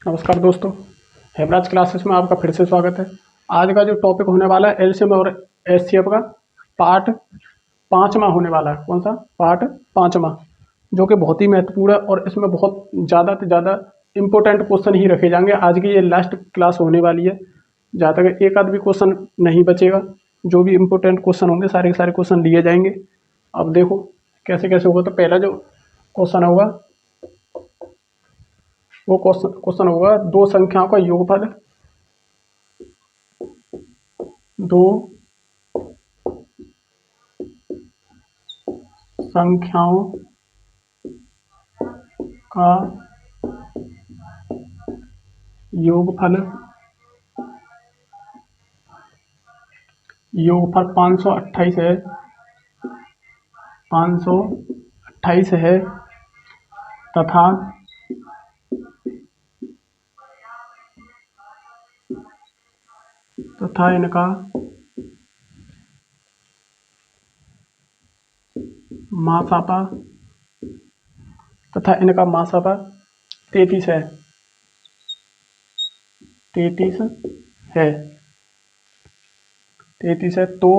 नमस्कार दोस्तों, हेमराज क्लासेस में आपका फिर से स्वागत है। आज का जो टॉपिक होने वाला है एलसीएम और एचसीएफ का पार्ट 5वां होने वाला है। कौन सा? पार्ट 5वां, जो कि बहुत ही महत्वपूर्ण है और इसमें बहुत ज़्यादा से ज़्यादा इम्पोर्टेंट क्वेश्चन ही रखे जाएंगे। आज की ये लास्ट क्लास होने वाली है, जहाँ तक एक आध भी क्वेश्चन नहीं बचेगा। जो भी इम्पोर्टेंट क्वेश्चन होंगे सारे के सारे क्वेश्चन लिए जाएंगे। अब देखो कैसे कैसे होगा। तो पहला जो क्वेश्चन होगा वो क्वेश्चन होगा दो संख्याओं का योगफल, दो संख्याओं का योगफल 528 है, 528 है तथा इनका मासापा 33 है। 33 है 33 है। तो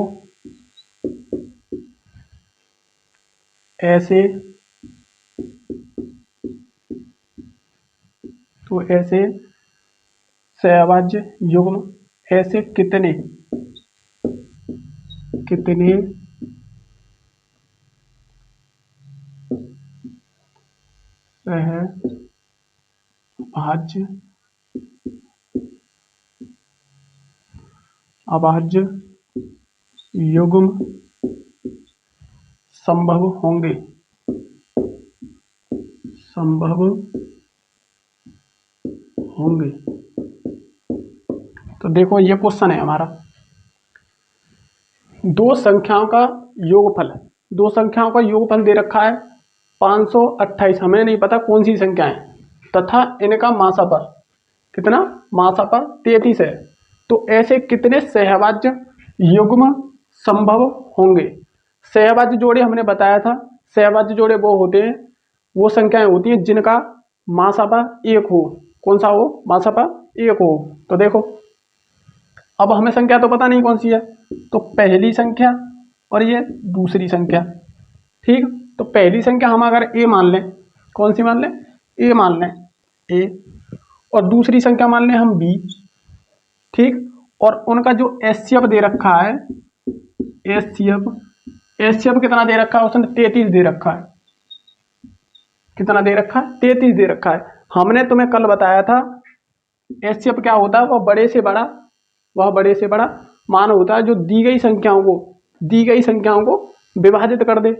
ऐसे सहअभाज्य युग्म ऐसे कितने अभाज्य युग्म संभव होंगे। तो देखो ये क्वेश्चन है हमारा, दो संख्याओं का योगफल दे रखा है 528। हमें नहीं पता कौन सी संख्या है, तथा इनका मासापा कितना? मासापा 33 है। तो ऐसे कितने सहअभाज्य युग्म संभव होंगे? सहअभाज्य जोड़े हमने बताया था, सहअभाज्य जोड़े वो होते हैं, वो संख्याएं होती हैं जिनका मासापा 1 हो। कौन सा हो? मासापा 1 हो। तो देखो अब हमें संख्या तो पता नहीं कौन सी है, तो पहली संख्या और ये दूसरी संख्या। ठीक, तो पहली संख्या हम अगर ए मान लें, कौन सी मान लें? ए मान लें, ए। और दूसरी संख्या मान लें हम बी। ठीक, और उनका जो एचसीएफ दे रखा है, एचसीएफ कितना दे रखा है? उसने 33 दे रखा है। कितना दे रखा है? 33 दे रखा है। हमने तुम्हें कल बताया था एचसीएफ क्या होता है? वह बड़े से बड़ा मान होता है जो दी गई संख्याओं को विभाजित कर दे।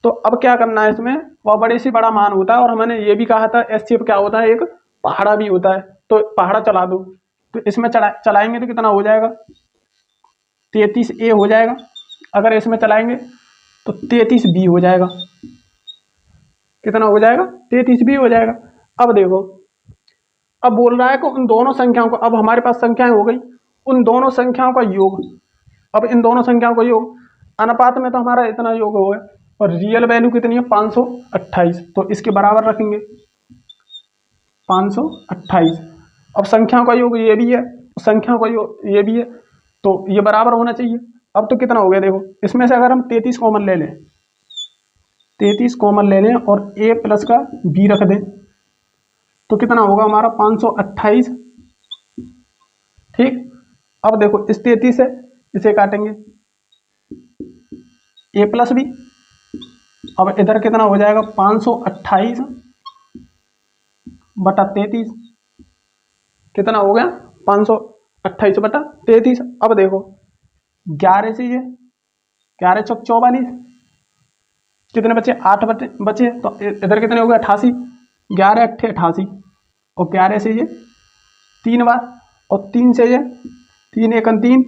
तो अब क्या करना है इसमें? वह बड़े से बड़ा मान होता है। और हमने ये भी कहा था एचसीएफ क्या होता है? एक पहाड़ा भी होता है। तो पहाड़ा चला दो, तो इसमें चलाएंगे तो कितना हो जाएगा? 33A हो जाएगा। अगर इसमें चलाएंगे तो 33B हो जाएगा। कितना हो जाएगा? 33B हो जाएगा। अब देखो, अब बोल रहा है कि उन दोनों संख्याओं को, अब हमारे पास संख्याएं हो गई, उन दोनों संख्याओं का योग। अब इन दोनों संख्याओं का योग अनुपात में तो हमारा इतना योग हो गया, और रियल वैल्यू कितनी है? 528। तो इसके बराबर रखेंगे 528। अब संख्याओं का योग ये भी है, संख्याओं का योग ये भी है, तो ये बराबर होना चाहिए। अब तो कितना हो गया देखो, इसमें से अगर हम 33 कॉमन ले लें, 33 कॉमन ले लें और a प्लस का b रख दें, तो कितना होगा हमारा? 528। ठीक, अब देखो इस 33 से इसे काटेंगे, a प्लस बी। अब इधर कितना हो जाएगा? 528 बटा 33। कितना हो गया? 528 बटा 33। अब देखो 11 से ये 11 चौक 44, कितने बचे? 8 बचे। तो इधर कितने हो गए? 88। 11 अट्ठे 88, और 11 से ये 3 बार, और 3 से ये 3 एकन 3।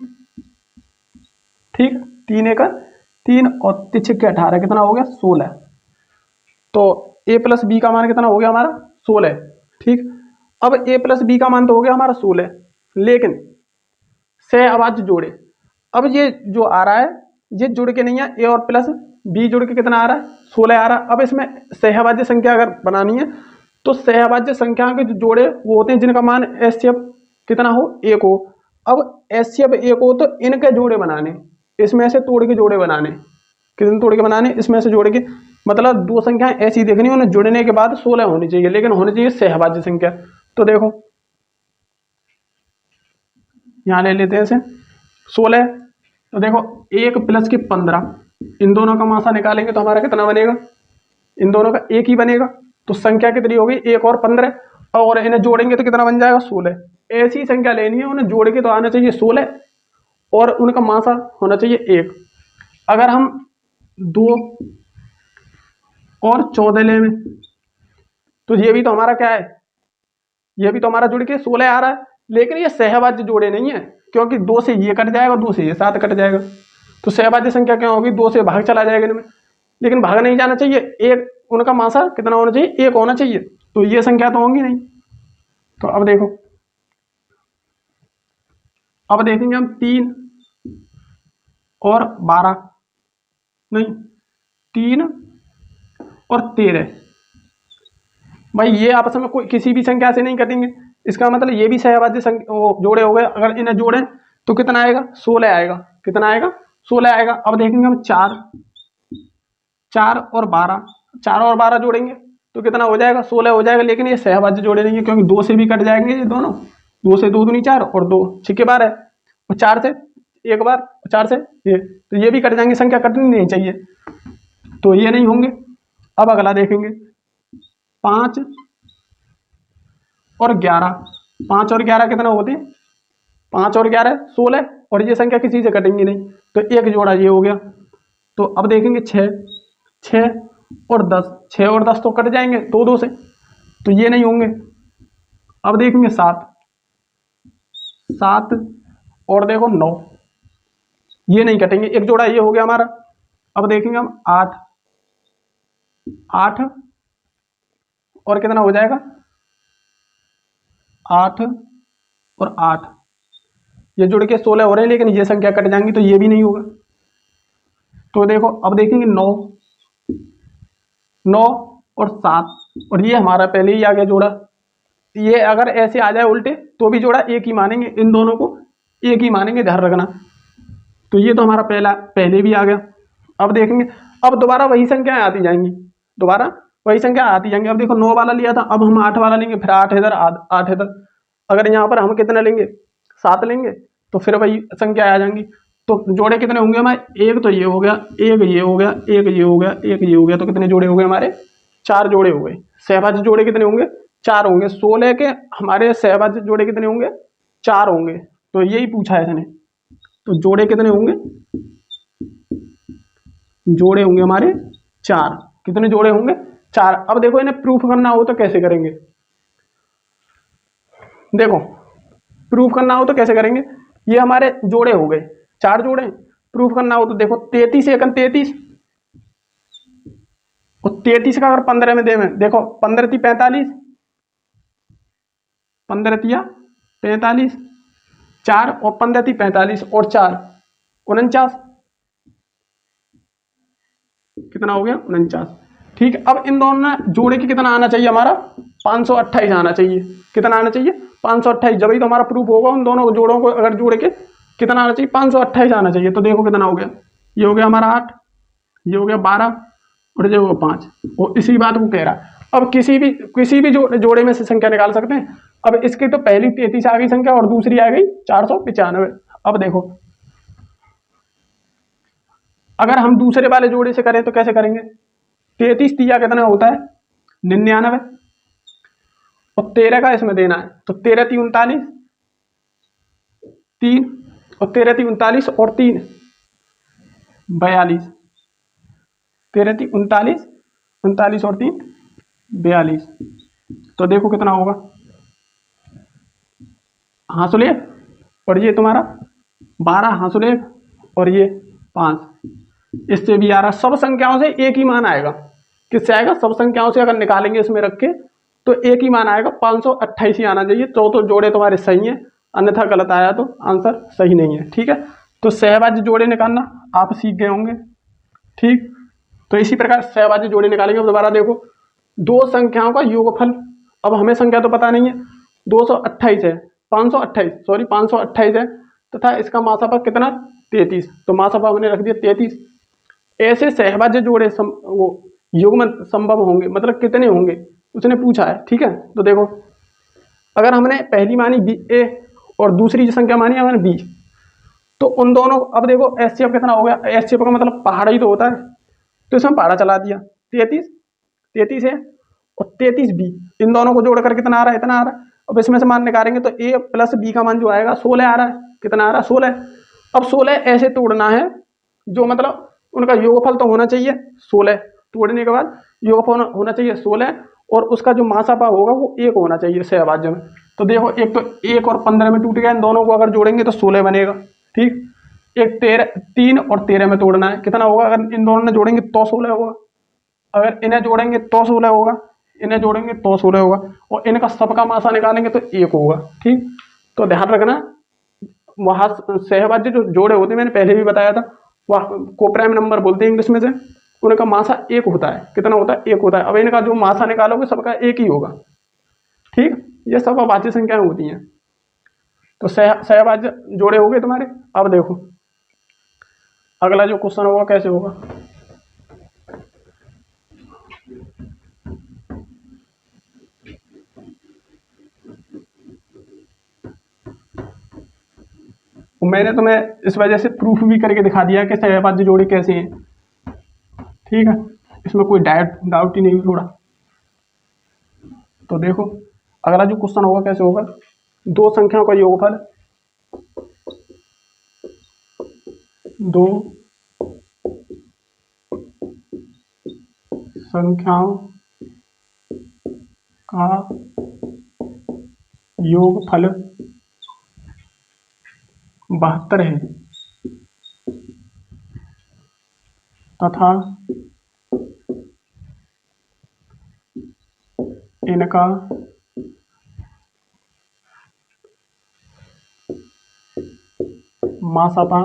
ठीक, 3 एकन 3 और 3 छक्के 18, कितना हो गया? 16। तो a प्लस बी का मान कितना हो गया हमारा? 16। ठीक, अब a प्लस बी का मान तो हो गया हमारा 16, लेकिन सहअभाज्य जोड़े। अब ये जो आ रहा है ये जुड़ के नहीं है, a और प्लस बी जुड़ के कितना आ रहा है? 16 आ रहा है। अब इसमें सहअभाज्य संख्या अगर बनानी है तो सहभाज्य संख्या के जो जोड़े वो होते हैं जिनका मान एचसीएफ कितना हो, 1 हो। अब एचसीएफ 1 हो तो इनके जोड़े बनाने, इसमें से तोड़ के जोड़े बनाने, कितने तोड़ के बनाने, इसमें से जोड़ के, मतलब दो संख्याएं ऐसी देखनी, उन्हें जुड़ने के बाद 16 होनी चाहिए, लेकिन होनी चाहिए सहभाज्य संख्या। तो देखो यहाँ ले लेते हैं इसे 16। तो देखो 1 प्लस के 15, इन दोनों का मासा निकालेंगे तो हमारा कितना बनेगा, इन दोनों का 1 ही बनेगा। तो संख्या कितनी होगी, 1 और 15, और इन्हें जोड़ेंगे तो कितना बन जाएगा, 16। ऐसी संख्या लेनी है, उन्हें जोड़ के तो आना चाहिए 16 और उनका मासा होना चाहिए 1। अगर हम 2 और 14 ले में, तो ये भी तो हमारा क्या है, ये भी तो हमारा जुड़ के 16 आ रहा है, लेकिन ये सहभाज्य जोड़े नहीं है, क्योंकि 2 से ये कट जाएगा, 2 से ये 7 कट जाएगा। तो सहभाज्य संख्या क्या होगी, 2 से भाग चला जाएगा इनमें, लेकिन भाग नहीं जाना चाहिए, एक उनका मासा कितना होना चाहिए, 1 होना चाहिए। तो ये संख्या तो होंगी नहीं। तो अब देखो, अब देखेंगे हम 3 और 12, नहीं 3 और 13, भाई ये आपस में कोई किसी भी संख्या से नहीं कटेंगे, इसका मतलब ये भी सहभाज्य जोड़े हो गए। अगर इन्हें जोड़ें तो कितना आएगा, 16 आएगा, कितना आएगा, 16 आएगा। अब देखेंगे हम 4 और 12, 4 और 12 जोड़ेंगे तो कितना हो जाएगा, 16 हो जाएगा, लेकिन ये सहभाज्य जोड़े नहीं है, क्योंकि 2 से भी कट जाएंगे ये दोनों, 2 से 2 दूनी 4 और 2 6 12, और 4 से एक बार, 4 से ये, तो ये भी कट जाएंगे, संख्या कटनी नहीं चाहिए, तो ये नहीं होंगे। अब अगला देखेंगे 5 और 11, 5 और 11 कितना होते हैं, 5 और 11 16, और ये संख्या किसी से कटेंगी नहीं, तो एक जोड़ा ये हो गया। तो अब देखेंगे 6 और 10, 6 और 10 तो कट जाएंगे 2 से, तो ये नहीं होंगे। अब देखेंगे 7 और देखो 9, ये नहीं कटेंगे, एक जोड़ा ये हो गया हमारा। अब देखेंगे हम 8 और कितना हो जाएगा, 8 और 8, ये जुड़ के 16 हो रहे हैं, लेकिन ये संख्या कट जाएंगी, तो ये भी नहीं होगा। तो देखो अब देखेंगे 9 और 7, और ये हमारा पहले ही आ गया जोड़ा। ये अगर ऐसे आ जाए उल्टे तो भी जोड़ा एक ही मानेंगे, इन दोनों को एक ही मानेंगे, ध्यान रखना। तो ये तो हमारा पहले भी आ गया। अब देखेंगे, अब दोबारा वही संख्याएं आती जाएंगी, दोबारा वही संख्या आती जाएंगी। अब देखो 9 वाला लिया था, अब हम 8 वाला लेंगे, फिर 8 इधर 8 इधर। अगर यहाँ पर हम कितना लेंगे, 7 लेंगे, तो फिर वही संख्या आ जाएंगी। तो जोड़े कितने होंगे हमारे, एक तो ये हो गया, एक ये हो गया, एक ये हो गया, एक ये हो गया, तो कितने जोड़े हो गए हमारे, 4 जोड़े हो गए। सहभाज्य जोड़े कितने होंगे, 4 होंगे। 16 के हमारे सहभाज्य जोड़े कितने होंगे, 4 होंगे। तो यही पूछा है इसने, तो जोड़े कितने होंगे, जोड़े होंगे हमारे 4। कितने जोड़े होंगे, 4। अब देखो इन्हें प्रूफ करना हो तो कैसे करेंगे, देखो प्रूफ करना हो तो कैसे करेंगे, ये हमारे जोड़े हो गए, 4 जोड़े। प्रूफ करना हो तो देखो 33 एकन 33, और 33 का अगर 15 में दे में, देखो 15 × 45, 15 × 45, 4 और 15 × 45 और 4 49, कितना हो गया, 49। ठीक है, अब इन दोनों जोड़े के कितना आना चाहिए हमारा, 528 आना चाहिए। कितना आना चाहिए, 528। जब ही तो हमारा प्रूफ होगा, उन दोनों जोड़ों को अगर जोड़ के कितना आना चाहिए, 528 आना चाहिए। तो देखो कितना हो गया, ये हो गया हमारा 8, ये हो गया 12, और ये हो गया 5, और इसी बात को कह रहा है। अब किसी भी जोड़े में से संख्या निकाल सकते हैं। अब इसकी तो पहली 33 आ गई संख्या, और दूसरी आ गई 495। अब देखो अगर हम दूसरे वाले जोड़े से करें तो कैसे करेंगे, 33 तिया कितना होता है, 99, और 13 का इसमें देना है, तो 13 × 39, 3, और 13 × 39 और 3 42, 13 × 39, 39 और 3 42। तो देखो कितना होगा, हांसुल 1, और ये तुम्हारा 12 हांसुल 1, और ये 5। इससे भी आ रहा, सब संख्याओं से एक ही मान आएगा। किससे आएगा, सब संख्याओं से अगर निकालेंगे इसमें रख के तो एक ही मान आएगा, 528 ही आना चाहिए। तो जोड़े तुम्हारे सही हैं, अन्यथा गलत आया तो आंसर सही नहीं है। ठीक है, तो सहभाज्य जोड़े निकालना आप सीख गए होंगे। ठीक, तो इसी प्रकार सहभाज्य जोड़े निकालेंगे। दोबारा देखो, दो संख्याओं का योगफल अब हमें संख्या तो पता नहीं है, 228 है, 528 है, तथा इसका मासापा कितना 33, तो मासापा हमने रख दिया 33। ऐसे सहभाज्य जोड़े वो युग्म संभव होंगे, मतलब कितने होंगे उसने पूछा है। ठीक है, तो देखो अगर हमने पहली मानी बी ए और दूसरी जो संख्या मानी हमने बी, तो उन दोनों, अब देखो एचसीएफ कितना हो गया, एचसीएफ का मतलब पहाड़ा ही तो होता है, तो इसमें पहाड़ा चला दिया, 33 है और 33 बी, इन दोनों को जोड़कर कितना आ रहा है, इतना आ रहा है। अब इसमें से मान निकालेंगे तो ए प्लस बी का मान जो आएगा 16 आ रहा है, कितना आ रहा है 16। अब 16 ऐसे तोड़ना है जो मतलब उनका योगफल तो होना चाहिए 16, तोड़ने के बाद योगफल होना चाहिए 16, और उसका जो मासापा होगा वो 1 होना चाहिए सहभाज्य में। तो देखो एक तो 1 और 15 में टूट गया, इन दोनों को अगर जोड़ेंगे तो 16 बनेगा। ठीक, एक 3 और 13 में तोड़ना है, कितना होगा, अगर इन दोनों ने जोड़ेंगे तो 16 होगा, अगर इन्हें जोड़ेंगे तो 16 होगा, इन्हें जोड़ेंगे तो 16 होगा, और इनका सबका मासा निकालेंगे तो 1 होगा। ठीक, तो ध्यान रखना वहां सहभाज्य जो जोड़े होते हैं मैंने पहले भी बताया था, वह कोप्राइम नंबर बोलते हैं इंग्लिश में से, उनका मासा 1 होता है, कितना होता है 1 होता है। अब इनका जो मासा निकालोगे सबका 1 ही होगा। ठीक, ये सब अभाज्य संख्याएं होती हैं। तो सहभाज्य जोड़े हो गए तुम्हारे। अब देखो अगला जो क्वेश्चन होगा कैसे होगा, मैंने तुम्हें इस वजह से प्रूफ भी करके दिखा दिया कि सहभाज्य जोड़े कैसे हैं। ठीक है, इसमें कोई डाउट ही नहीं थोड़ा। तो देखो अगला जो क्वेश्चन होगा कैसे होगा, दो संख्याओं का योगफल, दो संख्याओं का योगफल 72 है तथा इनका मासापा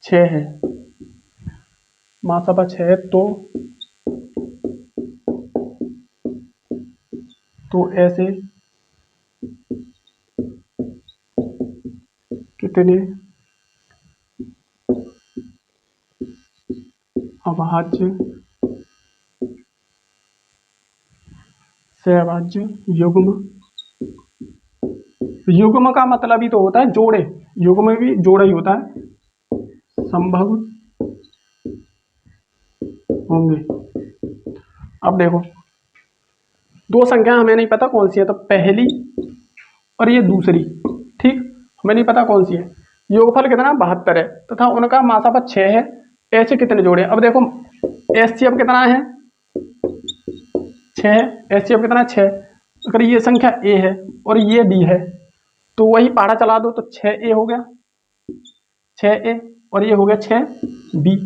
6 है, मासापा 6 है, तो ऐसे कितने अभाज्य सहभाज्य युग्म का मतलब ही तो होता है जोड़े, युग्म में भी जोड़ा ही होता है, संभव होंगे। अब देखो दो संख्या हमें नहीं पता कौन सी है, तो पहली और ये दूसरी। ठीक, हमें नहीं पता कौन सी है, योगफल कितना 72 है तथा उनका मासापा 6 है, ऐसे कितने जोड़े। अब देखो एचसीएफ कितना है 6 है, एचसीएफ कितना 6, अगर ये संख्या ए है और ये बी है तो वही पहाड़ा चला दो तो 6a हो गया, 6a, और ये हो गया 6b।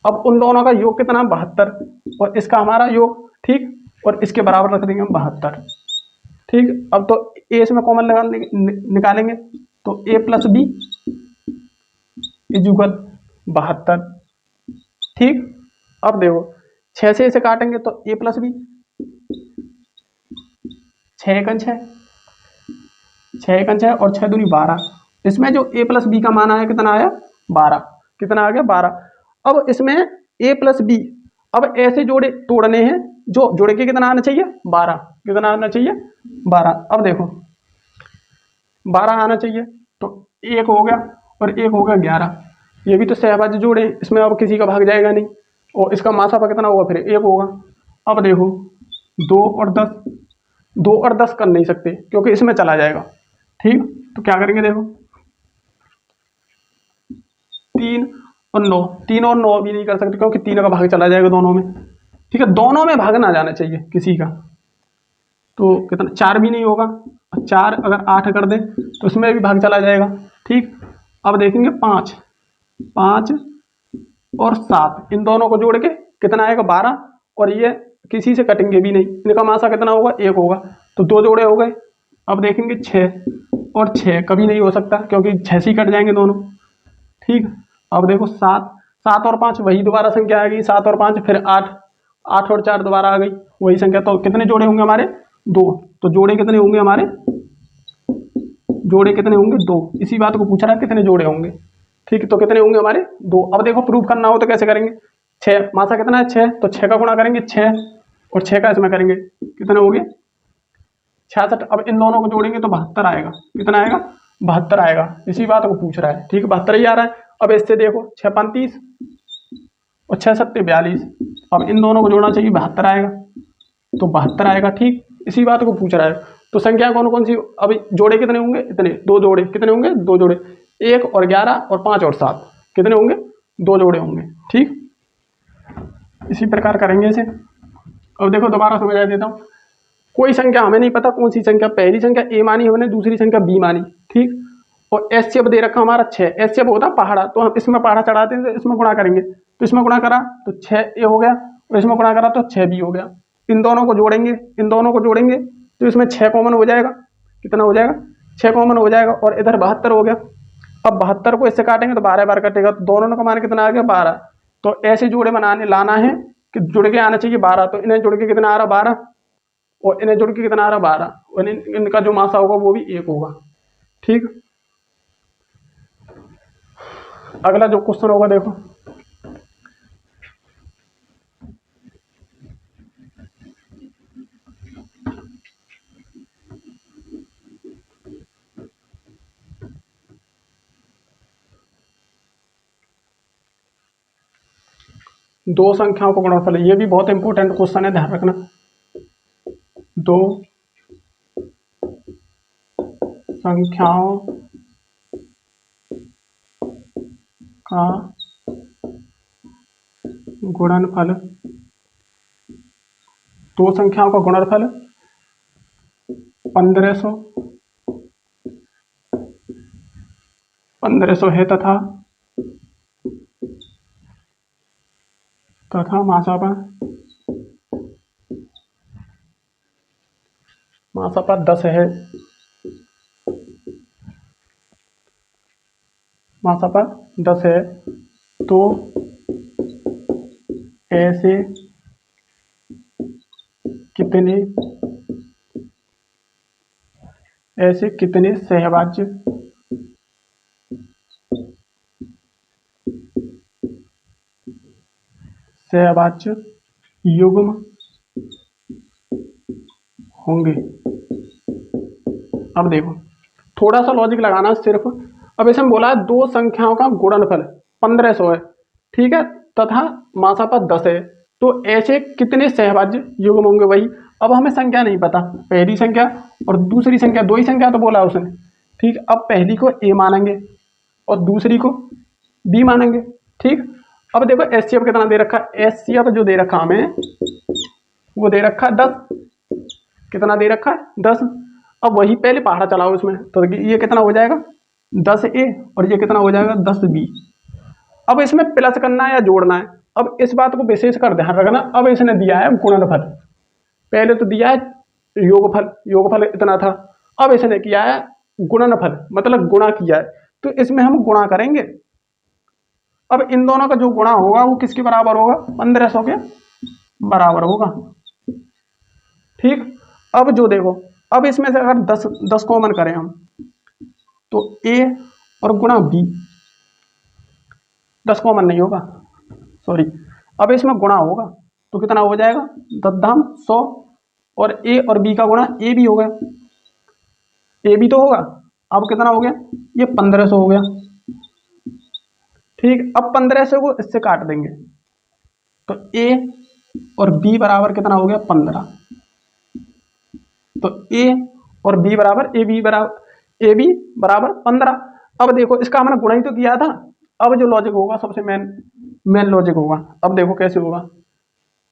अब उन दोनों का योग कितना 72 और इसका हमारा योग। ठीक, और इसके बराबर रख देंगे हम 72। ठीक, अब तो ए इसमें कॉमन निकालेंगे तो a प्लस बी इजुगल 72। ठीक, अब देखो 6 से इसे काटेंगे तो a प्लस बी, 6 एकन 6, 6 एकन 6 और 6 दूनी 12। इसमें जो a प्लस बी का मान आया कितना आया 12, कितना आ गया 12। अब इसमें a प्लस बी, अब ऐसे जोड़े तोड़ने हैं जो जोड़े के कितना आना चाहिए 12, कितना आना चाहिए 12। अब देखो 12 आना चाहिए तो 1 हो गया और 1 हो गया 11, ये भी तो सहभाज्य जोड़े, इसमें अब किसी का भाग जाएगा नहीं, और इसका मासापा कितना होगा फिर 1 होगा। अब देखो 2 और 10 कर नहीं सकते क्योंकि इसमें चला जाएगा। ठीक, तो क्या करेंगे देखो 3 और 9 भी नहीं कर सकते क्योंकि 3 का भाग चला जाएगा दोनों में। ठीक है, दोनों में भाग ना जाना चाहिए किसी का, तो कितना 4 भी नहीं होगा, 4 अगर 8 कर दें तो उसमें भी भाग चला जाएगा। ठीक, अब देखेंगे 5 और 7, इन दोनों को जोड़ के कितना आएगा 12, और ये किसी से कटेंगे भी नहीं, इनका मासा कितना होगा 1 होगा, तो 2 जोड़े हो गए। अब देखेंगे 6 और 6 कभी नहीं हो सकता क्योंकि 6 से ही कट जाएंगे दोनों। ठीक, अब देखो 7 और 5 वही दोबारा संख्या आएगी, 7 और 5 फिर 8, 8 और 4 दोबारा आ गई वही संख्या। तो कितने जोड़े होंगे हमारे? 2। तो जोड़े कितने होंगे हमारे? जोड़े कितने होंगे? 2। इसी बात को पूछ रहा है कितने जोड़े होंगे। ठीक, तो कितने होंगे हमारे? 2। अब देखो प्रूफ करना हो तो कैसे करेंगे? 6 मासा कितना है? 6, तो 6 का गुणा करेंगे 6 और 6 का इसमें करेंगे, कितने हो गए? 66। अब इन दोनों को जोड़ेंगे तो 72 आएगा। कितना आएगा? 72 आएगा। इसी बात को पूछ रहा है। ठीक, 72 ही आ रहा है। अब इससे देखो 6 5 30 और 6 7 42। अब इन दोनों को जोड़ना चाहिए, 72 आएगा। तो 72 आएगा। ठीक, इसी बात को पूछ रहा है। तो संख्या कौन कौन सी? अभी जोड़े कितने होंगे? इतने। 2 जोड़े कितने होंगे? 2 जोड़े। 1 और 11 और 5 और 7 कितने होंगे? 2 जोड़े होंगे। ठीक, इसी प्रकार करेंगे इसे। अब देखो दोबारा समझा देता हूँ। कोई संख्या हमें नहीं पता कौन सी संख्या, पहली संख्या ए मानी हमने, दूसरी संख्या बी मानी। ठीक, और एचसीएफ दे रखा हमारा 6। एचसीएफ होता पहाड़ा, तो हम इसमें पहाड़ा चढ़ाते हैं तो इसमें गुणा करेंगे। तो इसमें गुणा करा तो 6 ए हो गया और इसमें गुणा करा तो 6 बी हो गया। इन दोनों को जोड़ेंगे, इन दोनों को जोड़ेंगे तो इसमें 6 कॉमन हो जाएगा। कितना हो जाएगा? 6 कॉमन हो जाएगा। और इधर 72 हो गया। अब 72 को इससे काटेंगे तो 12 बार कटेगा, तो दोनों का मान कितना आ गया? 12। तो ऐसे जोड़े बनाने लाना है कि जुड़ के आना चाहिए 12। तो इन्हें जुड़ के कितना आ रहा? 12। और इन्हें जुड़ के कितना आ रहा? 12। और इनका जो मासा होगा वो भी 1 होगा। ठीक, अगला जो क्वेश्चन होगा देखो, दो संख्याओं का गुणनफल। ये भी बहुत इंपॉर्टेंट क्वेश्चन है, ध्यान रखना। दो संख्याओं का गुणनफल, दो संख्याओं का गुणनफल 1500 है तथा मासा पर 10 है। मासा पर 10 है तो ऐसे कितने सहभाज्य युग्म होंगे। अब देखो थोड़ा सा लॉजिक लगाना सिर्फ। अब इसमें बोला है दो संख्याओं का गुणनफल 1500 है, ठीक है, तथा मासा पर 10 है, तो ऐसे कितने सहभाज्य युग्म होंगे। वही, अब हमें संख्या नहीं पता, पहली संख्या और दूसरी संख्या, दो ही संख्या तो बोला उसने। ठीक, अब पहली को ए मानेंगे और दूसरी को बी मानेंगे। ठीक, अब देखो एचसीएफ कितना दे रखा है? एचसीएफ जो दे रखा हमें वो दे रखा है 10। कितना दे रखा है? 10। अब वही पहले पहाड़ा चलाओ इसमें, तो ये कितना हो जाएगा? 10A और ये कितना हो जाएगा? 10B। अब इसमें प्लस करना है या जोड़ना है, अब इस बात को विशेष कर ध्यान रखना। अब इसने दिया है गुणनफल, पहले तो दिया है योगफल, योगफल इतना था। अब इसने किया है गुणनफल, मतलब गुणा किया है, तो इसमें हम गुणा करेंगे। अब इन दोनों का जो गुणा होगा वो किसके बराबर होगा? 1500 के बराबर होगा। ठीक, अब जो देखो, अब इसमें से अगर 10 कॉमन करें हम तो ए और गुणा बी, 10 कॉमन नहीं होगा, सॉरी। अब इसमें गुणा होगा तो कितना हो जाएगा? 10 धाम 100 और ए और बी का गुणा ए भी हो गया, ए भी तो होगा। अब कितना हो गया? ये 1500 हो गया। ठीक, अब 1500 को इससे काट देंगे तो ए और बी बराबर कितना हो गया? 15। तो ए और बी बराबर ए बी बराबर 15। अब देखो इसका हमने गुणा ही तो किया था। अब जो लॉजिक होगा, सबसे मेन लॉजिक होगा, अब देखो कैसे होगा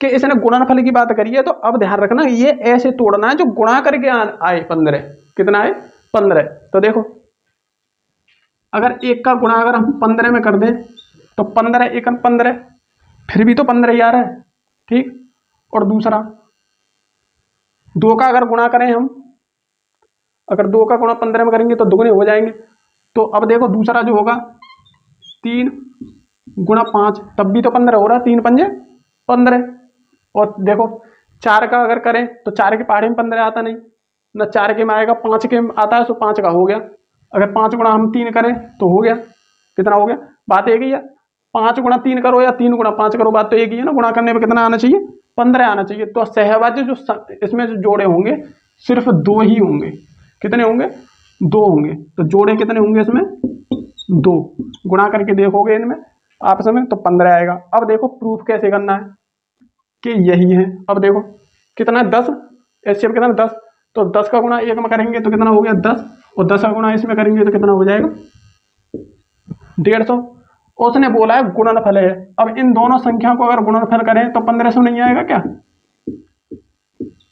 कि इसने गुणनफल की बात करी है, तो अब ध्यान रखना ये ऐसे तोड़ना है जो गुणा करके आए 15। कितना आए? 15। तो देखो अगर एक का गुणा अगर हम 15 में कर दें तो 15 एक 15, फिर भी तो 15 ही आ रहा है। ठीक, और दूसरा 2 का अगर गुणा करें हम, अगर 2 का गुणा 15 में करेंगे तो दुगने हो जाएंगे। तो अब देखो दूसरा जो होगा 3 गुणा 5, तब भी तो 15 हो रहा है, 3 पंजे 15। और देखो 4 का अगर करें तो 4 के पहाड़े में 15 आता नहीं, न 4 के में आएगा, 5 के में आता है तो 5 का हो गया। अगर 5 गुणा हम 3 करें तो हो गया, कितना हो गया, बात एक ही है। 5 गुणा 3 करो या 3 गुणा 5 करो, बात तो एक ही है ना। गुणा करने में कितना आना चाहिए, 15 आना चाहिए। तो सहभाज्य जो इसमें जो जोड़े होंगे सिर्फ 2 ही होंगे। कितने होंगे, 2 होंगे। तो जोड़े कितने होंगे इसमें, 2। गुणा करके देखोगे इनमें आपस में तो 15 आएगा। अब देखो प्रूफ कैसे करना है कि यही है। अब देखो कितना है, 10, एचसीएफ कितना 10, तो 10 का गुणा 1 में करेंगे तो कितना हो गया 10, और 10 का गुणा इसमें करेंगे तो कितना हो जाएगा 150। उसने बोला है गुणनफल है। अब इन दोनों संख्याओं को अगर गुणनफल करें तो 1500 नहीं आएगा क्या,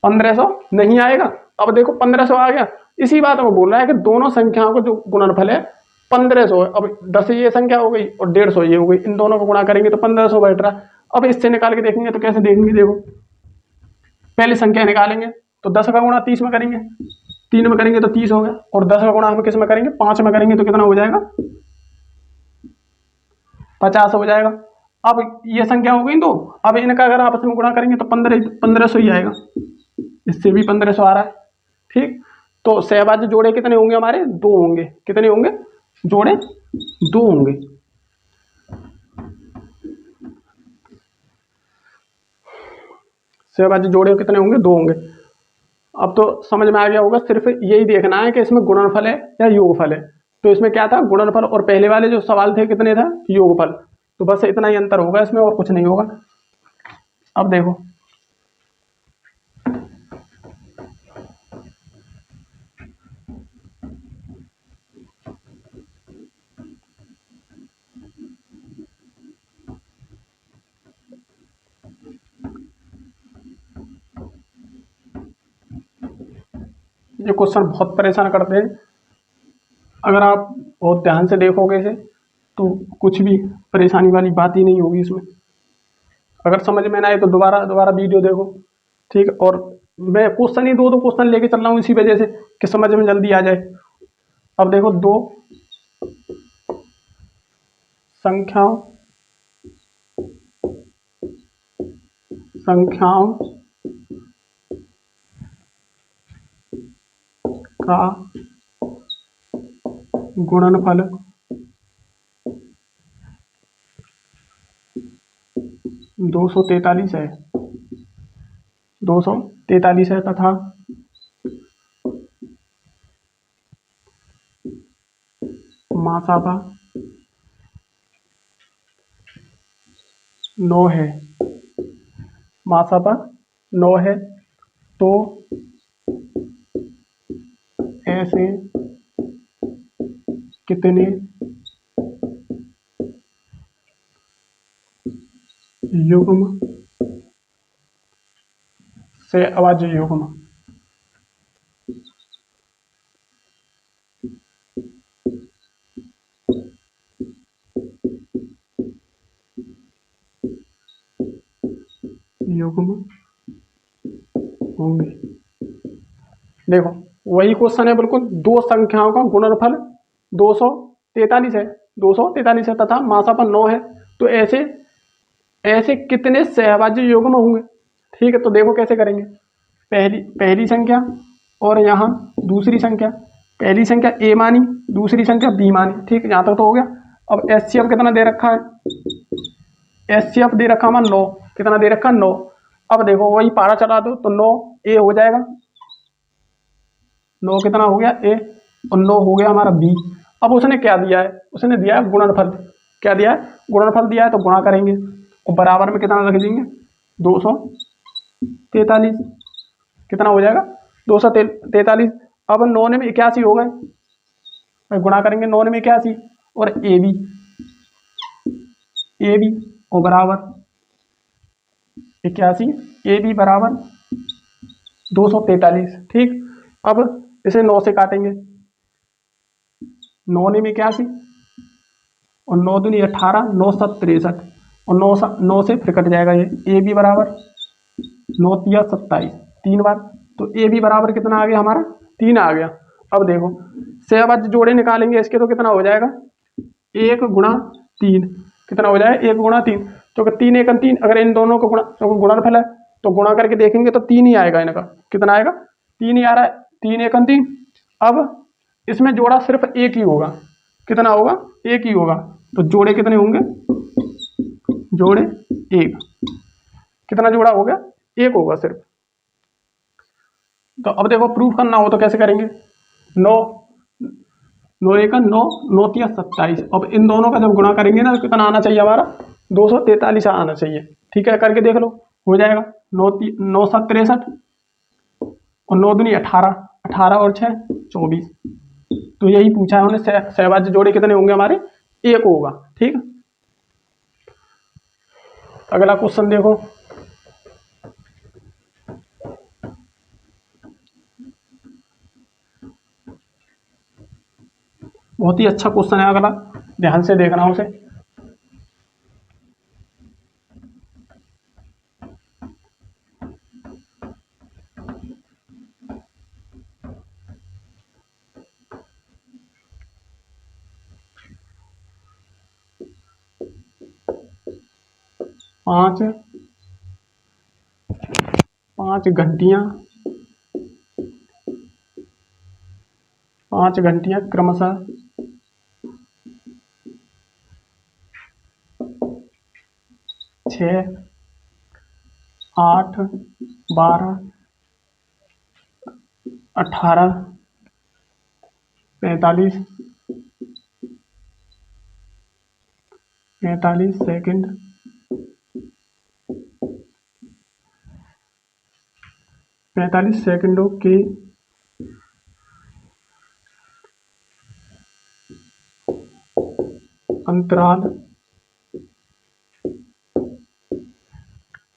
1500 नहीं आएगा। अब देखो 1500 आ गया। इसी बात को बोल रहा है कि दोनों संख्याओं को जो गुणनफल है 1500 है। अब 10 ये संख्या हो गई और 150 ये हो गई, इन दोनों को गुणा करेंगे तो 1500 बैठ रहा। अब इससे निकाल के देखेंगे तो कैसे देखेंगे, देखो पहली संख्या निकालेंगे तो 10 का गुणा 30 में करेंगे, 3 में करेंगे तो 30 हो गया, और 10 का गुणा हम किस में करेंगे, 5 में करेंगे तो कितना हो जाएगा 50 हो जाएगा। अब ये संख्या हो गई दो, अब इनका अगर आपस में गुणा करेंगे तो 1500 ही आएगा, इससे भी 1500 आ रहा है। ठीक, तो सहभाज्य जोड़े कितने होंगे हमारे, 2 होंगे। कितने होंगे, जोड़े 2 होंगे। सहभाज्य जोड़े कितने होंगे, 2 होंगे। अब तो समझ में आ गया होगा, सिर्फ यही देखना है कि इसमें गुणनफल है या योगफल है। तो इसमें क्या था, गुणनफल, और पहले वाले जो सवाल थे कितने था, योगफल। तो बस इतना ही अंतर होगा इसमें, और कुछ नहीं होगा। अब देखो ये क्वेश्चन बहुत परेशान करते हैं। अगर आप बहुत ध्यान से देखोगे इसे तो कुछ भी परेशानी वाली बात ही नहीं होगी इसमें। अगर समझ में ना आए तो दोबारा दोबारा वीडियो देखो। ठीक, और मैं क्वेश्चन ही दो क्वेश्चन लेके चल रहा हूँ इसी वजह से कि समझ में जल्दी आ जाए। अब देखो, 2 संख्याओं का गुणनफल 243 है, 243 है, तथा मासापा 9 है, मासापा 9 है। तो ऐसे कितने युग्म से अभाज्य युग्म होंगे। देखो वही क्वेश्चन है बिल्कुल, 2 संख्याओं का गुणनफल 243 है, 243 है, तथा मासापन 9 है। तो ऐसे कितने सहभाज्य युग्म होंगे। ठीक है, तो देखो कैसे करेंगे। पहली संख्या और यहाँ दूसरी संख्या, पहली संख्या ए मानी, दूसरी संख्या बी मानी। ठीक, यहाँ तक तो हो गया। अब एचसीएफ कितना दे रखा है, एचसीएफ दे रखा हमारा 9, कितना दे रखा 9। अब देखो वही पारा चला दो तो 9 ए हो जाएगा, 9 कितना हो गया ए, और 9 हो गया हमारा बी। अब उसने क्या दिया है, उसने दिया है गुणनफल। क्या दिया है, गुणनफल दिया है, तो गुणा करेंगे और बराबर में कितना रख देंगे 243। कितना हो जाएगा 243। अब 9 में 81 हो गए, गुणा करेंगे 9 में 81 और ए बी और बराबर 81, ए बी बराबर 243। ठीक, अब इसे 9 से काटेंगे, 9 में 81 और 9 दूनी 18, 9 7 63 और 9 से फिर कट जाएगा ये। ए बी बराबर 9 तिया 27, 3 बार। तो ए बी बराबर कितना आ गया हमारा 3 आ गया। अब देखो सहभाज्य जोड़े निकालेंगे इसके, तो कितना हो जाएगा 1 गुणा 3, कितना हो जाएगा 1 गुणा 3, तो 3 1 3। अगर इन दोनों को गुणनफल है तो गुणा करके देखेंगे तो 3 ही आएगा इनका। कितना आएगा? 3 ही आ रहा है। 3 एक 3। अब इसमें जोड़ा सिर्फ एक ही होगा। कितना होगा? एक ही होगा। तो जोड़े कितने होंगे? जोड़े एक। कितना जोड़ा हो गया? एक होगा सिर्फ। तो अब देखो प्रूफ करना हो तो कैसे करेंगे? 9 9 एक 9, 9 तिया 27। अब इन दोनों का जब गुणा करेंगे ना, कितना आना चाहिए हमारा? 243 आना चाहिए। ठीक है, करके देख लो, हो जाएगा। 9 7 63 और 9 दूनी 18, 18 और 6 24। तो यही पूछा है उन्होंने, सहभाज्य जोड़े कितने होंगे हमारे? एक होगा। ठीक, अगला क्वेश्चन देखो। बहुत ही अच्छा क्वेश्चन है अगला, ध्यान से देखना उसे। पांच 5 घंटियां 5 घंटियां क्रमशः 6 8 12 18 45 सेकंड 45 सेकंडों के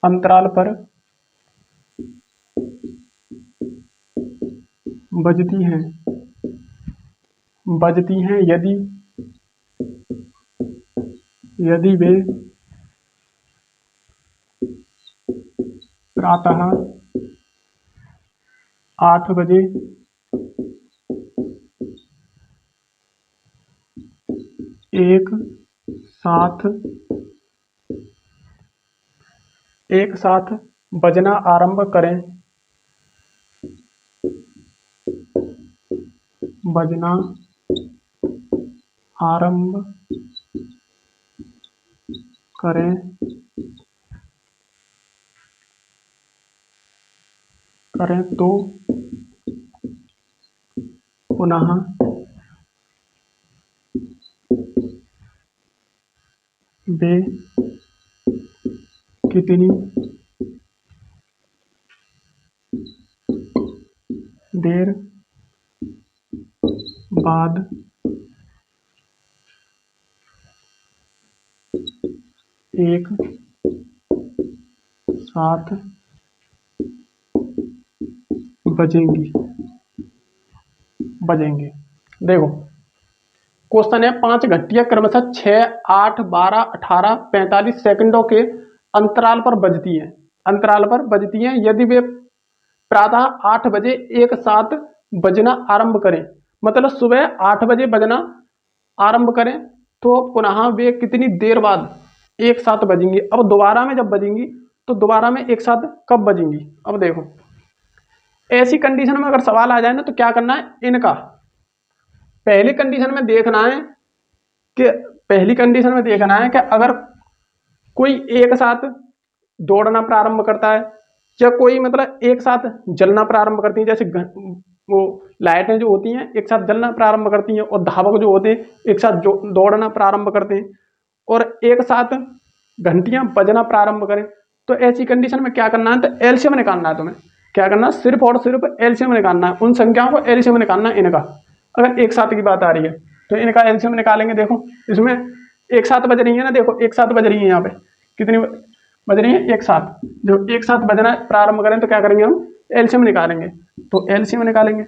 अंतराल पर बजती हैं यदि वे प्रातः 8 बजे एक साथ बजना आरंभ करें तो पुनः वे कितनी देर बाद एक साथ बजेंगे। देखो क्वेश्चन है, 5 घंटियां क्रमशः 6 8 12 18 45 सेकंडों के अंतराल पर बजती हैं यदि वे प्रातः 8 बजे एक साथ बजना आरंभ करें। मतलब सुबह 8 बजे बजना आरंभ करें तो पुनः वे कितनी देर बाद एक साथ बजेंगी। अब दोबारा में जब बजेंगी तो दोबारा में एक साथ कब बजेंगी? अब देखो ऐसी कंडीशन में अगर सवाल आ जाए ना तो क्या करना है, इनका पहली कंडीशन में देखना है कि अगर कोई एक साथ दौड़ना प्रारंभ करता है या कोई मतलब एक साथ जलना प्रारंभ करती है, जैसे वो लाइटें जो होती हैं एक साथ जलना प्रारंभ करती हैं और धावक जो होते हैं एक साथ दौड़ना प्रारंभ करते हैं और एक साथ घंटियां बजना प्रारंभ करें। तो ऐसी कंडीशन में क्या करना है, तो एलसीएम निकालना है। तुम्हें क्या करना है, सिर्फ और सिर्फ एलसीएम निकालना है। उन संख्याओं को एलसीएम निकालना है इनका। अगर एक साथ की बात आ रही है तो इनका एलसीएम निकालेंगे। देखो इसमें एक साथ बज रही है ना, देखो एक साथ बज रही है, यहाँ पे कितनी बज रही है? एक साथ। जब एक साथ बजना प्रारंभ करें तो क्या करेंगे, हम एलसीएम निकालेंगे। तो एलसीएम निकालेंगे।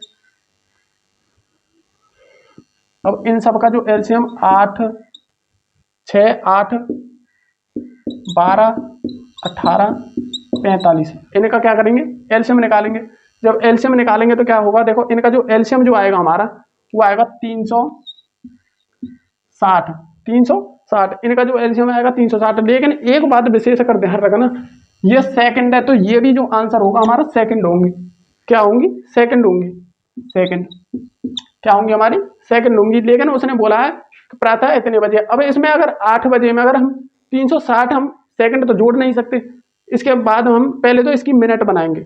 अब इन सब का जो एलसीएम 8 6 8 12 18 45, इनका क्या करेंगे, एलसीएम निकालेंगे। जब एलसीएम निकालेंगे तो क्या होगा, देखो इनका जो एलसीएम जो आएगा हमारा वो आएगा 360। इनका जो एलसीएम आएगा 360। लेकिन एक बात विशेष कर ध्यान रखना, ये सेकंड है, तो ये भी जो आंसर होगा हमारा सेकंड होंगी। क्या होंगी? सेकंड होंगी। सेकंड क्या होंगी हमारी? सेकंड होंगी। लेकिन उसने बोला है कि प्रातः इतने बजे। अब इसमें अगर 8 बजे में अगर हम 360 हम सेकंड तो जोड़ नहीं सकते। इसके बाद हम पहले तो इसकी मिनट बनाएंगे।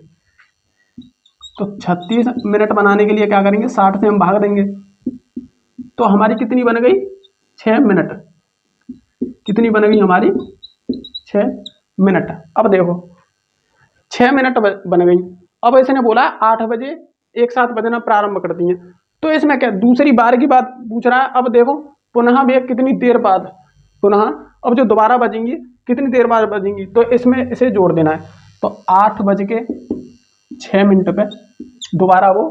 तो 36 मिनट बनाने के लिए क्या करेंगे? 60 से हम भाग देंगे। तो हमारी कितनी बन गई? 6 मिनट। कितनी बन गई हमारी? 6 मिनट। अब देखो 6 मिनट बन गई। अब इसने बोला 8 बजे एक साथ बजना प्रारंभ कर दिए। तो इसमें क्या दूसरी बार की बात पूछ रहा है। अब देखो पुनः भी कितनी देर बाद, पुनः अब जो दोबारा बजेंगी कितनी देर बाद बजेंगी, तो इसमें इसे जोड़ देना है। तो 8 बज के 6 मिनट पे दोबारा वो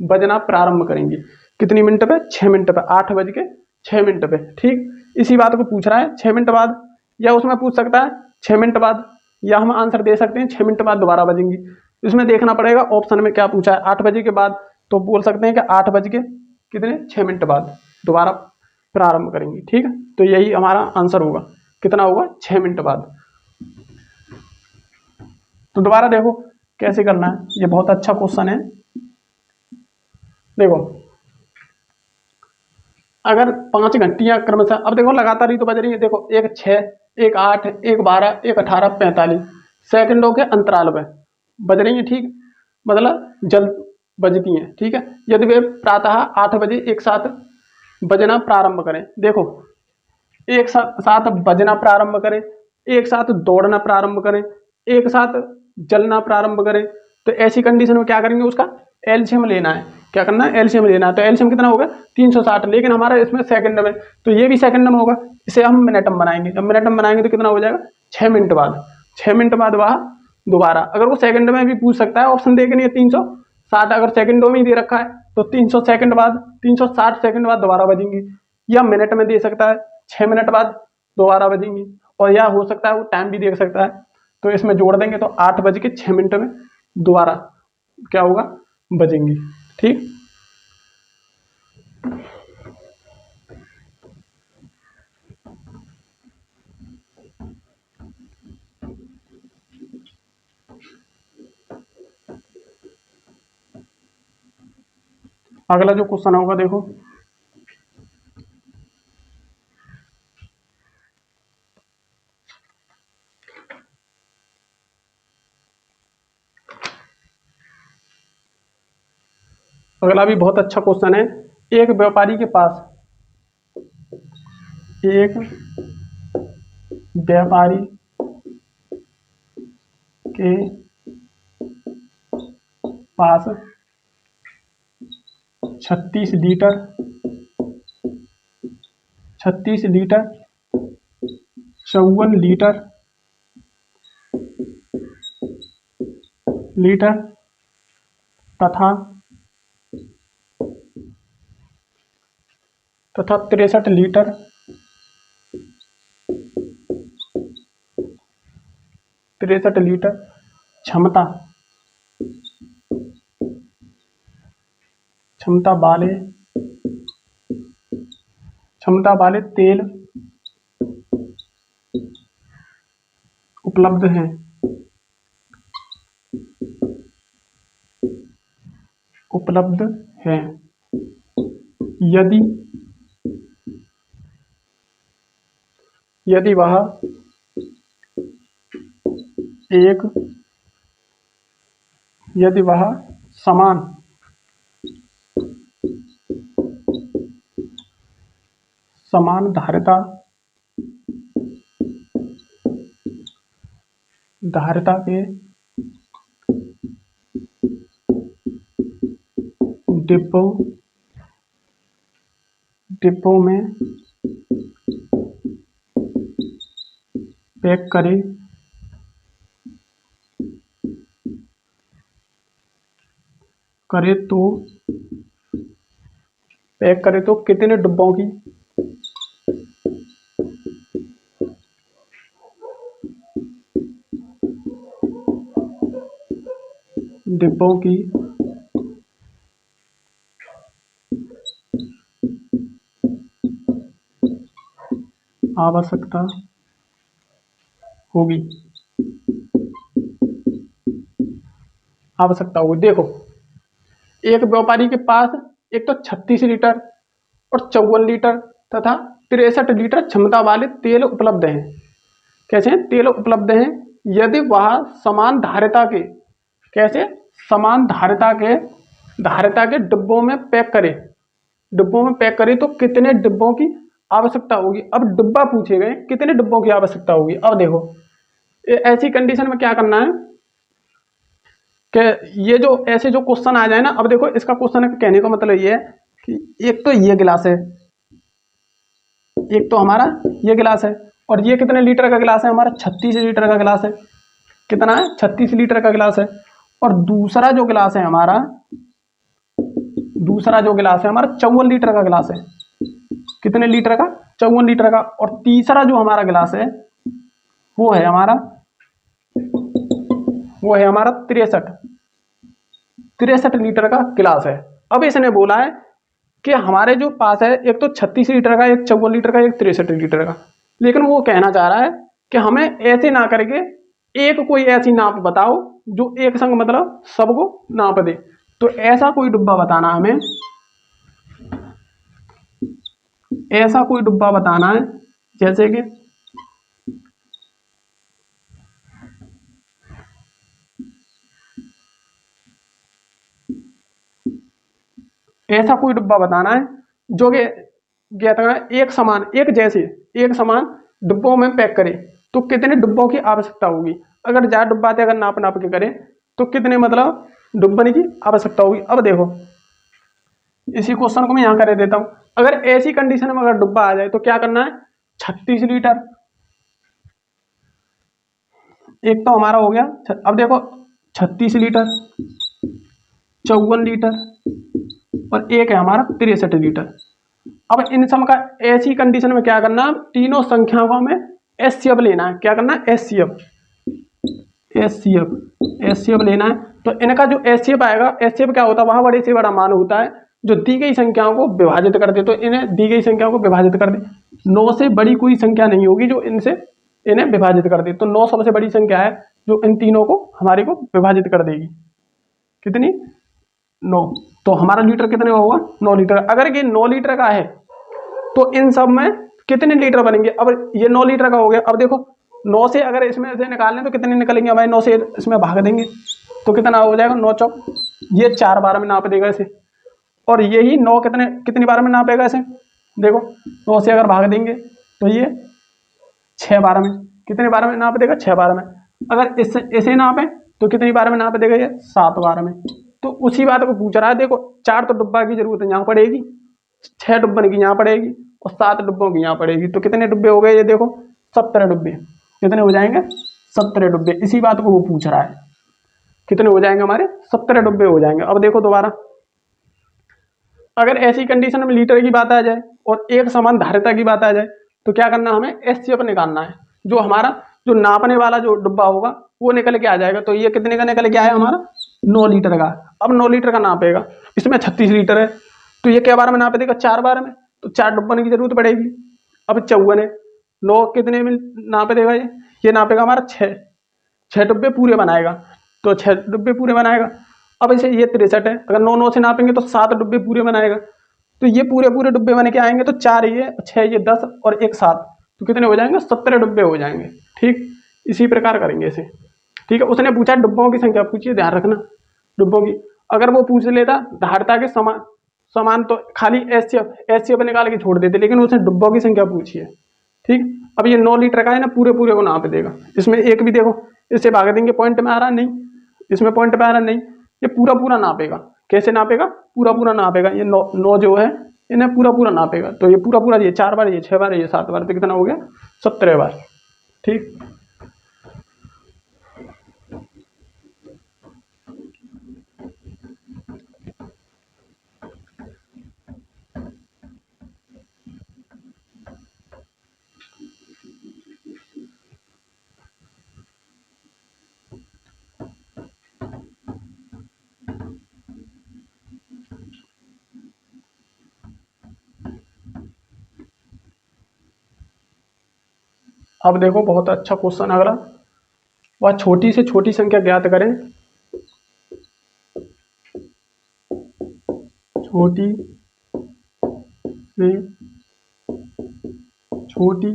बजना प्रारंभ करेंगी। कितनी मिनट पे? 6 मिनट पे। 8 बज के 6 मिनट पे। ठीक, इसी बात को पूछ रहा है 6 मिनट बाद, या उसमें पूछ सकता है 6 मिनट बाद, या हम आंसर दे सकते हैं 6 मिनट बाद दोबारा बजेंगी। इसमें देखना पड़ेगा ऑप्शन में क्या पूछा है। 8 बजे के बाद तो बोल सकते हैं कि 8 बज के कितने 6 मिनट बाद दोबारा प्रारंभ करेंगी। ठीक है, तो यही हमारा आंसर होगा। कितना होगा? 6 मिनट बाद। तो दोबारा देखो कैसे करना है। ये बहुत अच्छा क्वेश्चन है। देखो अगर 5 घंटियां क्रमशः, अब देखो लगातार ही तो बज रही है। देखो एक 6, एक 8, एक 12, एक 18, 45 सेकंडों के अंतराल पे बज रही है। ठीक, मतलब जल्द बजती हैं। ठीक है, यदि वे प्रातः 8 बजे एक साथ बजना प्रारंभ करें। देखो एक साथ बजना प्रारंभ करें, एक साथ दौड़ना प्रारंभ करें, एक साथ जलना प्रारंभ करें, तो ऐसी कंडीशन में क्या करेंगे? उसका एलसीएम लेना है। क्या करना है? एलसीएम लेना है। तो एलसीएम कितना होगा? 360। लेकिन हमारा इसमें सेकंड में, तो ये भी सेकंड में होगा। इसे हम मिनट में बनाएंगे। जब मिनट में बनाएंगे तो कितना हो जाएगा? 6 मिनट बाद। 6 मिनट बाद वह दोबारा, अगर वो सेकंड में भी पूछ सकता है, ऑप्शन देखे नहीं है। 360 अगर सेकंडों में ही दे रखा है तो 300 सेकंड बाद, 360 सेकंड बाद दोबारा बजेंगी। या मिनट में दे सकता है 6 मिनट बाद दोबारा बजेंगी, और या हो सकता है वो टाइम भी दे सकता है। तो इसमें जोड़ देंगे तो 8 बज के 6 मिनट में दोबारा क्या होगा? बजेंगी। ठीक, अगला जो क्वेश्चन होगा देखो, अगला भी बहुत अच्छा क्वेश्चन है। एक व्यापारी के पास, एक व्यापारी के पास 36 लीटर 36 लीटर 54 लीटर लीटर तथा 63 लीटर 63 लीटर क्षमता क्षमता वाले क्षमता वाले तेल उपलब्ध हैं। उपलब्ध हैं यदि यदि वह एक यदि वह समान समान धारिता के डिब्बों डिब्बों में पैक करे तो कितने डिब्बों की आवश्यकता होगी? आवश्यकता होगी। देखो, एक व्यापारी के पास एक तो 36 लीटर और 54 लीटर तथा 63 लीटर क्षमता वाले तेल उपलब्ध हैं। कैसे हैं? तेल उपलब्ध हैं। यदि वह समान धारिता के, कैसे, समान धारिता के डिब्बों में पैक करे तो कितने डिब्बों की आवश्यकता होगी। अब डिब्बा पूछे गए, कितने डिब्बों की आवश्यकता होगी। अब देखो, ऐसी कंडीशन में क्या करना है कि ये जो ऐसे जो क्वेश्चन आ जाए ना, अब देखो इसका क्वेश्चन कहने का मतलब ये है कि एक तो ये गिलास है, एक तो हमारा ये गिलास है, और ये कितने लीटर का गिलास है हमारा? 36 लीटर का गिलास है। कितना है? 36 लीटर का गिलास है। और दूसरा जो गिलास है हमारा 54 लीटर का गिलास है। कितने लीटर का? 54 लीटर का। और तीसरा जो हमारा गिलास है वो है हमारा 63 लीटर का गिलास है। अब इसने बोला है कि हमारे जो पास है एक तो 36 लीटर का, एक 54 लीटर का, एक 63 लीटर का। लेकिन वो कहना चाह रहा है कि हमें ऐसे ना करके एक कोई ऐसी नाप बताओ जो एक संग मतलब सबको नाप दे। तो ऐसा कोई डिब्बा बताना है हमें, ऐसा कोई डिब्बा बताना है जैसे कि ऐसा कोई डिब्बा बताना है जो कि एक समान डिब्बों में पैक करे तो कितने डिब्बों की आवश्यकता होगी। अगर ज्यादा डिब्बा थे, अगर नाप के करें तो कितने मतलब डिब्बन की आवश्यकता होगी। अब देखो, इसी क्वेश्चन को मैं यहाँ कर देता हूँ। अगर ऐसी कंडीशन में अगर डिब्बा आ जाए तो क्या करना है? 36 लीटर एक तो हमारा हो गया। अब देखो, 36 लीटर, 54 लीटर और एक है हमारा 63 लीटर। अब इन सब का ऐसी कंडीशन में क्या करना, तीनों संख्याओं का हमें एचसीएफ लेना है। क्या करना है? एचसीएफ लेना है। तो इनका जो एचसीएफ आएगा, एचसीएफ क्या होता है? वह बड़े से बड़ा मान होता है जो दी गई संख्याओं को विभाजित कर दे। तो इन्हें दी गई संख्याओं को विभाजित कर दे। 9 से बड़ी कोई संख्या नहीं होगी जो इनसे इन्हें विभाजित कर दे। तो 9 सबसे बड़ी संख्या है जो इन तीनों को हमारे को विभाजित कर देगी। कितनी? 9। तो हमारा लीटर कितने का होगा? 9 लीटर। अगर ये 9 लीटर का है तो इन सब में कितने लीटर बनेंगे? अब ये 9 लीटर का हो गया। अब देखो, 9 से अगर इसमें से निकाल लें तो कितने निकलेंगे हमारे? 9 से इसमें भाग देंगे तो कितना हो जाएगा? 9 चौक, ये 4 बार में नाप देगा इसे। और यही 9 कितनी बार में नापेगा इसे? देखो, 9 से अगर भाग देंगे तो ये 6 बार में, कितने बार में नाप देगा? 6 बार में। अगर इसे नापे तो कितनी बार में नाप देगा? ये 7 बार में। तो उसी बात को पूछ रहा है। देखो, 4 तो डिब्बा की जरूरत यहाँ पड़ेगी, 6 डिब्बन की यहाँ पड़ेगी और 7 डिब्बों की यहाँ पड़ेगी। तो कितने डिब्बे हो गए? ये देखो, 17 डिब्बे। कितने हो जाएंगे? 17 डिब्बे। इसी बात को वो पूछ रहा है, कितने हो जाएंगे हमारे? 17 डिब्बे हो जाएंगे। अब देखो दोबारा, अगर ऐसी कंडीशन में लीटर की बात आ जाए और एक समान धारिता की बात आ जाए तो क्या करना, हमें एचसीएफ निकालना है। जो हमारा जो नापने वाला जो डिब्बा होगा वो निकल के आ जाएगा। तो ये कितने का निकल के आया हमारा? 9 लीटर का। अब 9 लीटर का नापेगा, इसमें 36 लीटर है तो ये क्या बार में नाप देगा? 4 बार में। तो 4 डिब्बन की जरूरत पड़ेगी। अब 54 है, 9 कितने में नाप देगा? ये नापेगा हमारा 6 डिब्बे पूरे बनाएगा। तो 6 डिब्बे पूरे बनाएगा। अब इसे ये 63 है, अगर 9 से नापेंगे तो 7 डिब्बे पूरे बनाएगा। तो ये पूरे डिब्बे बन के आएंगे। तो 4 ये, 6 ये, 10 और एक 7, तो कितने हो जाएंगे? 17 डिब्बे हो जाएंगे। ठीक, इसी प्रकार करेंगे इसे। ठीक है, उसने पूछा डिब्बों की संख्या पूछिए, ध्यान रखना डिब्बों की। अगर वो पूछ लेता धारिता के समान तो खाली एचसीएफ निकाल के छोड़ देते, लेकिन उसने डिब्बों की संख्या पूछी है। ठीक, अब ये 9 लीटर का है ना, पूरे को नाप देगा। इसमें एक भी देखो, इससे भाग देंगे, पॉइंट में आ रहा नहीं, इसमें पॉइंट में आ रहा नहीं। ये पूरा नापेगा। कैसे नापेगा? पूरा नापेगा। ये 9 जो है इन्हें पूरा नापेगा। तो ये पूरा ये 4 बार, ये 6 बार, ये 7 बार, तो कितना हो गया? 17 बार। ठीक, अब देखो बहुत अच्छा क्वेश्चन अगला। वह छोटी से छोटी संख्या ज्ञात करें छोटी से छोटी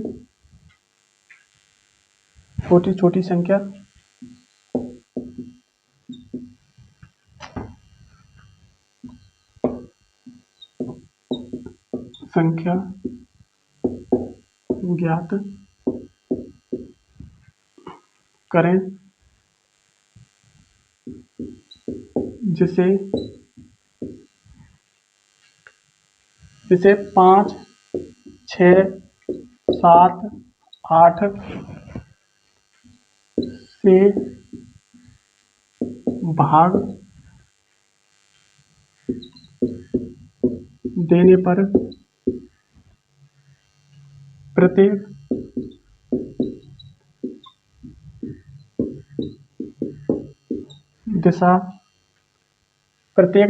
छोटी छोटी संख्या ज्ञात करें जिसे जिसे 5, 6, 7, 8 से भाग देने पर प्रत्येक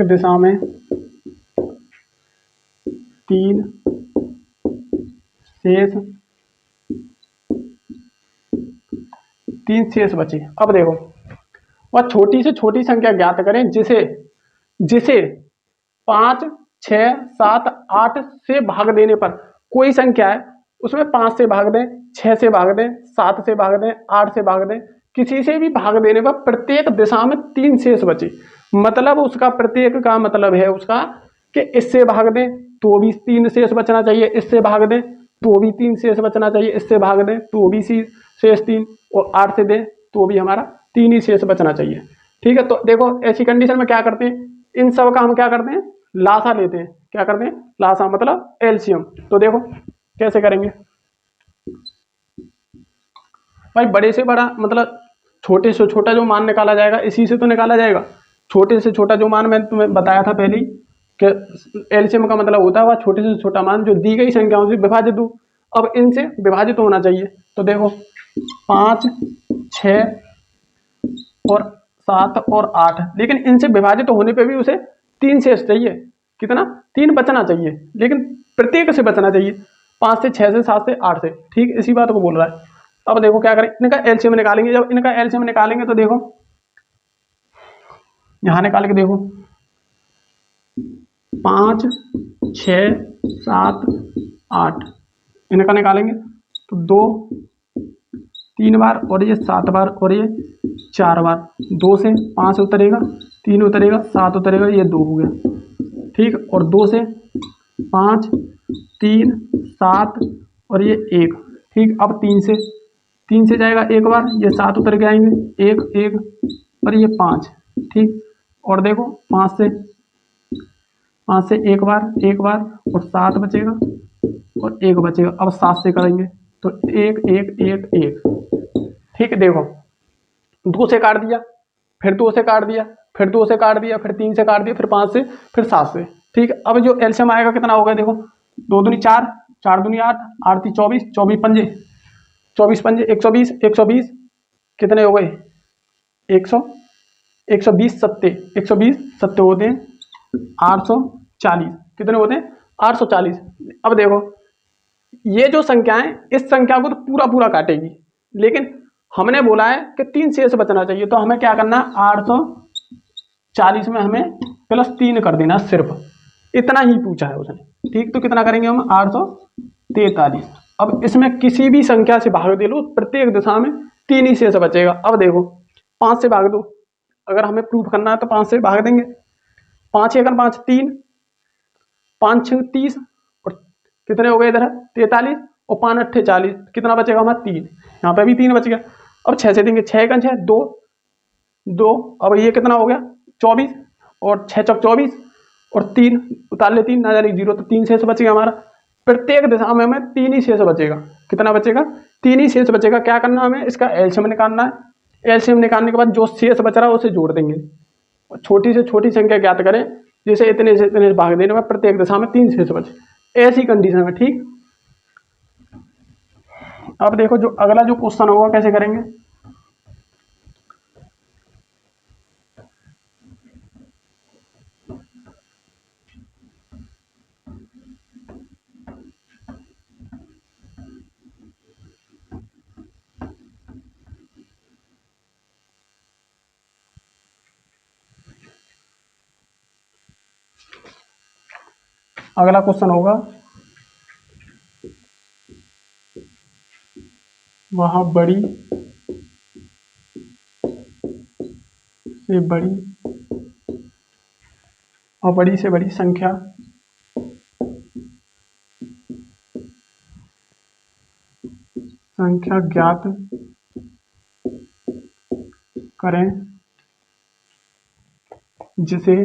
दिशा में 3 शेष 3 शेष बचे। अब देखो, वह छोटी से छोटी संख्या ज्ञात करें जिसे जिसे 5, 6, 7, 8 से भाग देने पर, कोई संख्या है उसमें 5 से भाग दें, 6 से भाग दें, 7 से भाग दें, 8 से भाग दें, किसी से भी भाग देने पर प्रत्येक दिशा में 3 शेष बचे। मतलब उसका प्रत्येक का मतलब है उसका कि इससे भाग दें तो भी 3 शेष बचना चाहिए, इससे भाग दें तो भी 3 शेष बचना चाहिए, इससे भाग दें तो भी शेष 3, और 8 से दें तो भी हमारा 3 ही शेष बचना चाहिए। ठीक है, तो देखो ऐसी कंडीशन में क्या करते हैं, इन सब का हम क्या करते हैं, लासा लेते हैं। क्या करते हैं, लासा मतलब एलसीएम। तो देखो कैसे करेंगे भाई, बड़े से बड़ा मतलब छोटे से छोटा जो मान निकाला जाएगा इसी से तो निकाला जाएगा। छोटे से छोटा जो मान मैंने तुम्हें बताया था पहले ही कि एलसीएम का मतलब होता है वह छोटे से छोटा मान जो दी गई संख्याओं से विभाजित हो। अब इनसे विभाजित होना चाहिए। तो देखो 5, 6 और 7 और 8, लेकिन इनसे विभाजित होने पे भी उसे 3 शेष चाहिए। कितना, 3 बचना चाहिए, लेकिन प्रत्येक से बचना चाहिए, 5 से, 6 से, 7 से, 8 से। ठीक, इसी बात को बोल रहा है। अब देखो क्या करें, इनका एलसीएम निकालेंगे। जब इनका एलसीएम निकालेंगे तो देखो यहां निकाल के देखो 5, 6, 7, 8 इनका निकालेंगे तो 2 3 बार और ये 7 बार और ये 4 बार। 2 से 5 उतरेगा, 3 उतरेगा, 7 उतरेगा, ये 2 हो गया। ठीक, और 2 से 5, 3, 7 और ये 1। ठीक, अब 3 से जाएगा एक बार, ये 7 उतर के आएंगे, 1 1 और ये 5। ठीक, और देखो 5 से एक बार और 7 बचेगा और 1 बचेगा। अब 7 से करेंगे तो 1 1 1 1। ठीक, देखो 2 से काट दिया, फिर 2 से काट दिया, फिर 2 से काट दिया, फिर 3 से काट दिया, फिर 5 से, फिर 7 से। ठीक, अब जो एलसीएम आएगा कितना होगा, देखो 2 दूनी 4, 4 दूनी 8, 8 ती 24, 24 पंजे 120, 120 कितने हो गए, 100, 120 सत्ते, 120 सत्ते होते हैं 840। कितने होते हैं, 840। अब देखो ये जो संख्याएं इस संख्या को तो पूरा पूरा काटेगी, लेकिन हमने बोला है कि 3 शेष बचना चाहिए, तो हमें क्या करना है, 840 में हमें +3 कर देना, सिर्फ इतना ही पूछा है उसने। ठीक, तो कितना करेंगे हम, 843। अब इसमें किसी भी संख्या से भाग दे लो, प्रत्येक दिशा में 3 ही शेष बचेगा। अब देखो 5 से भाग दो, अगर हमें प्रूफ करना है तो 5 से भाग देंगे। 5 एकन 5 3, 5 6 30 और कितने हो गए इधर 43 और 5 8 40, कितना बचेगा हमारा 3। यहाँ पे भी 3 बच गया। अब 6 से देंगे, 6 एकन 6 2 2, अब ये कितना हो गया 24 और 6 चौक 24 और 3 उतार ले 3 ना जाने 0, तो 3 शेष बचेगा हमारा। प्रत्येक दिशा में हमें 3 ही शेष बचेगा। कितना बचेगा, 3 ही शेष बचेगा। क्या करना हमें, इसका एलसीएम निकालना है। एलसीएम निकालने के बाद जो शेष बच रहा है उसे जोड़ देंगे। छोटी से छोटी संख्या ज्ञात करें जैसे इतने से इतने भाग देने में प्रत्येक दिशा में 3 शेष बचे, ऐसी कंडीशन में। ठीक, अब देखो जो अगला जो क्वेश्चन होगा कैसे करेंगे। अगला क्वेश्चन होगा, वह बड़ी से बड़ी और बड़ी से बड़ी संख्या ज्ञात करें जिसे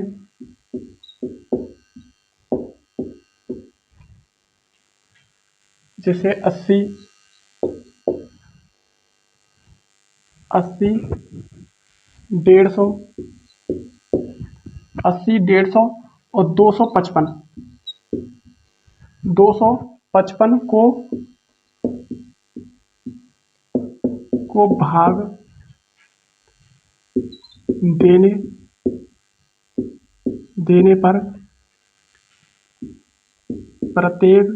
80, 150, 150 और 255, 255 को भाग देने पर प्रत्येक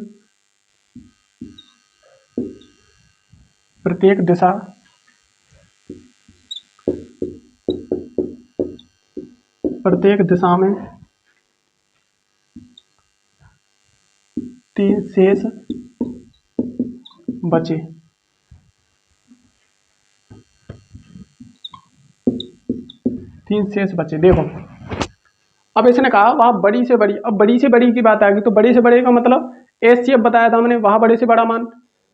दिशा में 3 शेष बचे। देखो, अब इसने कहा वह बड़ी से बड़ी, अब बड़ी से बड़ी की बात आ गई, तो बड़ी से बड़ी का मतलब एचसीएफ बताया था हमने, वह बड़े से बड़ा मान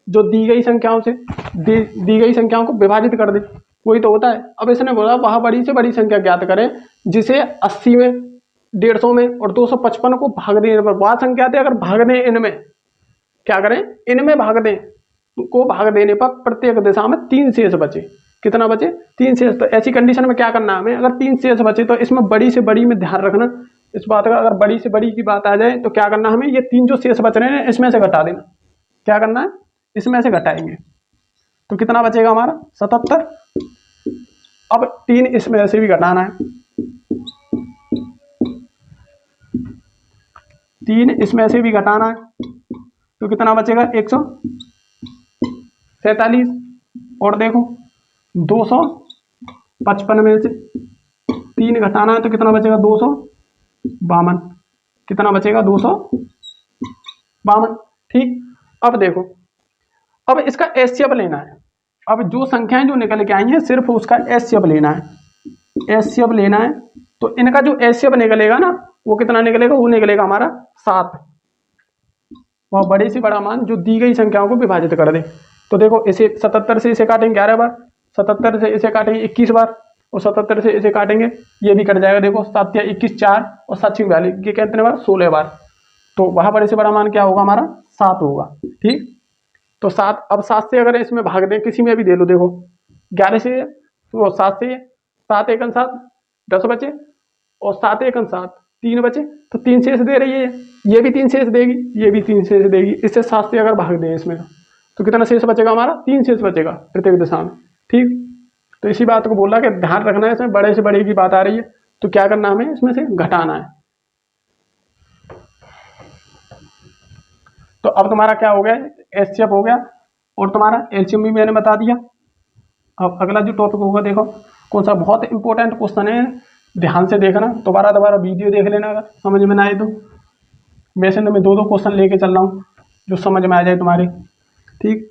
जो दी गई संख्याओं से दी गई संख्याओं को विभाजित कर दे, वही तो होता है। अब इसने बोला वह बड़ी से बड़ी संख्या ज्ञात करें जिसे 80 में, 150 में और 255 को भाग देने पर, वह संख्या थे अगर भाग दें इनमें, क्या करें, इनमें भाग दें, को भाग देने पर प्रत्येक दिशा में 3 शेष बचे। कितना बचे? 3 शेष। तो ऐसी कंडीशन में क्या करना है हमें, अगर 3 शेष बचे तो इसमें बड़ी से बड़ी में ध्यान रखना इस बात का, अगर बड़ी से बड़ी की बात आ जाए तो क्या करना हमें, ये 3 जो शेष बच रहे हैं इसमें से घटा देना। क्या करना है, इसमें से घटाएंगे तो कितना बचेगा हमारा 77। अब 3 इसमें से भी घटाना है, 3 इसमें से भी घटाना है तो कितना बचेगा 147। और देखो 255 में से 3 घटाना है तो कितना बचेगा 252। कितना बचेगा 252। ठीक, अब देखो, अब इसका एचसीएफ लेना है। अब जो संख्याएं जो निकल के आई हैं सिर्फ उसका एचसीएफ लेना है, एचसीएफ लेना है। तो इनका जो एचसीएफ निकलेगा ना, वो कितना निकलेगा, वो निकलेगा हमारा 7। वह बड़े से बड़ा मान जो दी गई संख्याओं को विभाजित कर दे। तो देखो, इसे 77 से इसे काटेंगे 11 बार, 77 से इसे काटेंगे 21 बार और 77 से इसे काटेंगे, ये भी कट जाएगा। देखो 7 या 21 4 और 7 6 42, ये कितने बार 16 बार। तो वह बड़े से बड़ा मान क्या होगा हमारा 7 होगा। ठीक, तो 7, अब 7 से अगर इसमें भाग दें, किसी में भी दे लो, देखो 11 से, तो 7 से 7 एकन 7 10 बचे और 7 एकन 7 3 बचे, तो 3 शेष दे रही है, ये भी 3 शेष देगी, ये भी 3 शेष देगी। इससे 7 से अगर भाग दें इसमें तो कितना शेष बचेगा हमारा, 3 शेष बचेगा प्रत्येक दिशा में। ठीक, तो इसी बात को बोला कि ध्यान रखना है, इसमें बड़े से बड़े की बात आ रही है तो क्या करना हमें, इसमें से घटाना है। तो अब तुम्हारा क्या हो गया, एचसीएफ हो गया और तुम्हारा एलसीएम भी मैंने बता दिया। अब अगला जो टॉपिक होगा, देखो कौन सा, बहुत इंपॉर्टेंट क्वेश्चन है, ध्यान से देखना, दोबारा वीडियो देख लेना अगर समझ में ना आए तो। वैसे तो मैं 2 क्वेश्चन लेके चल रहा हूँ जो समझ में आ जाए तुम्हारे। ठीक,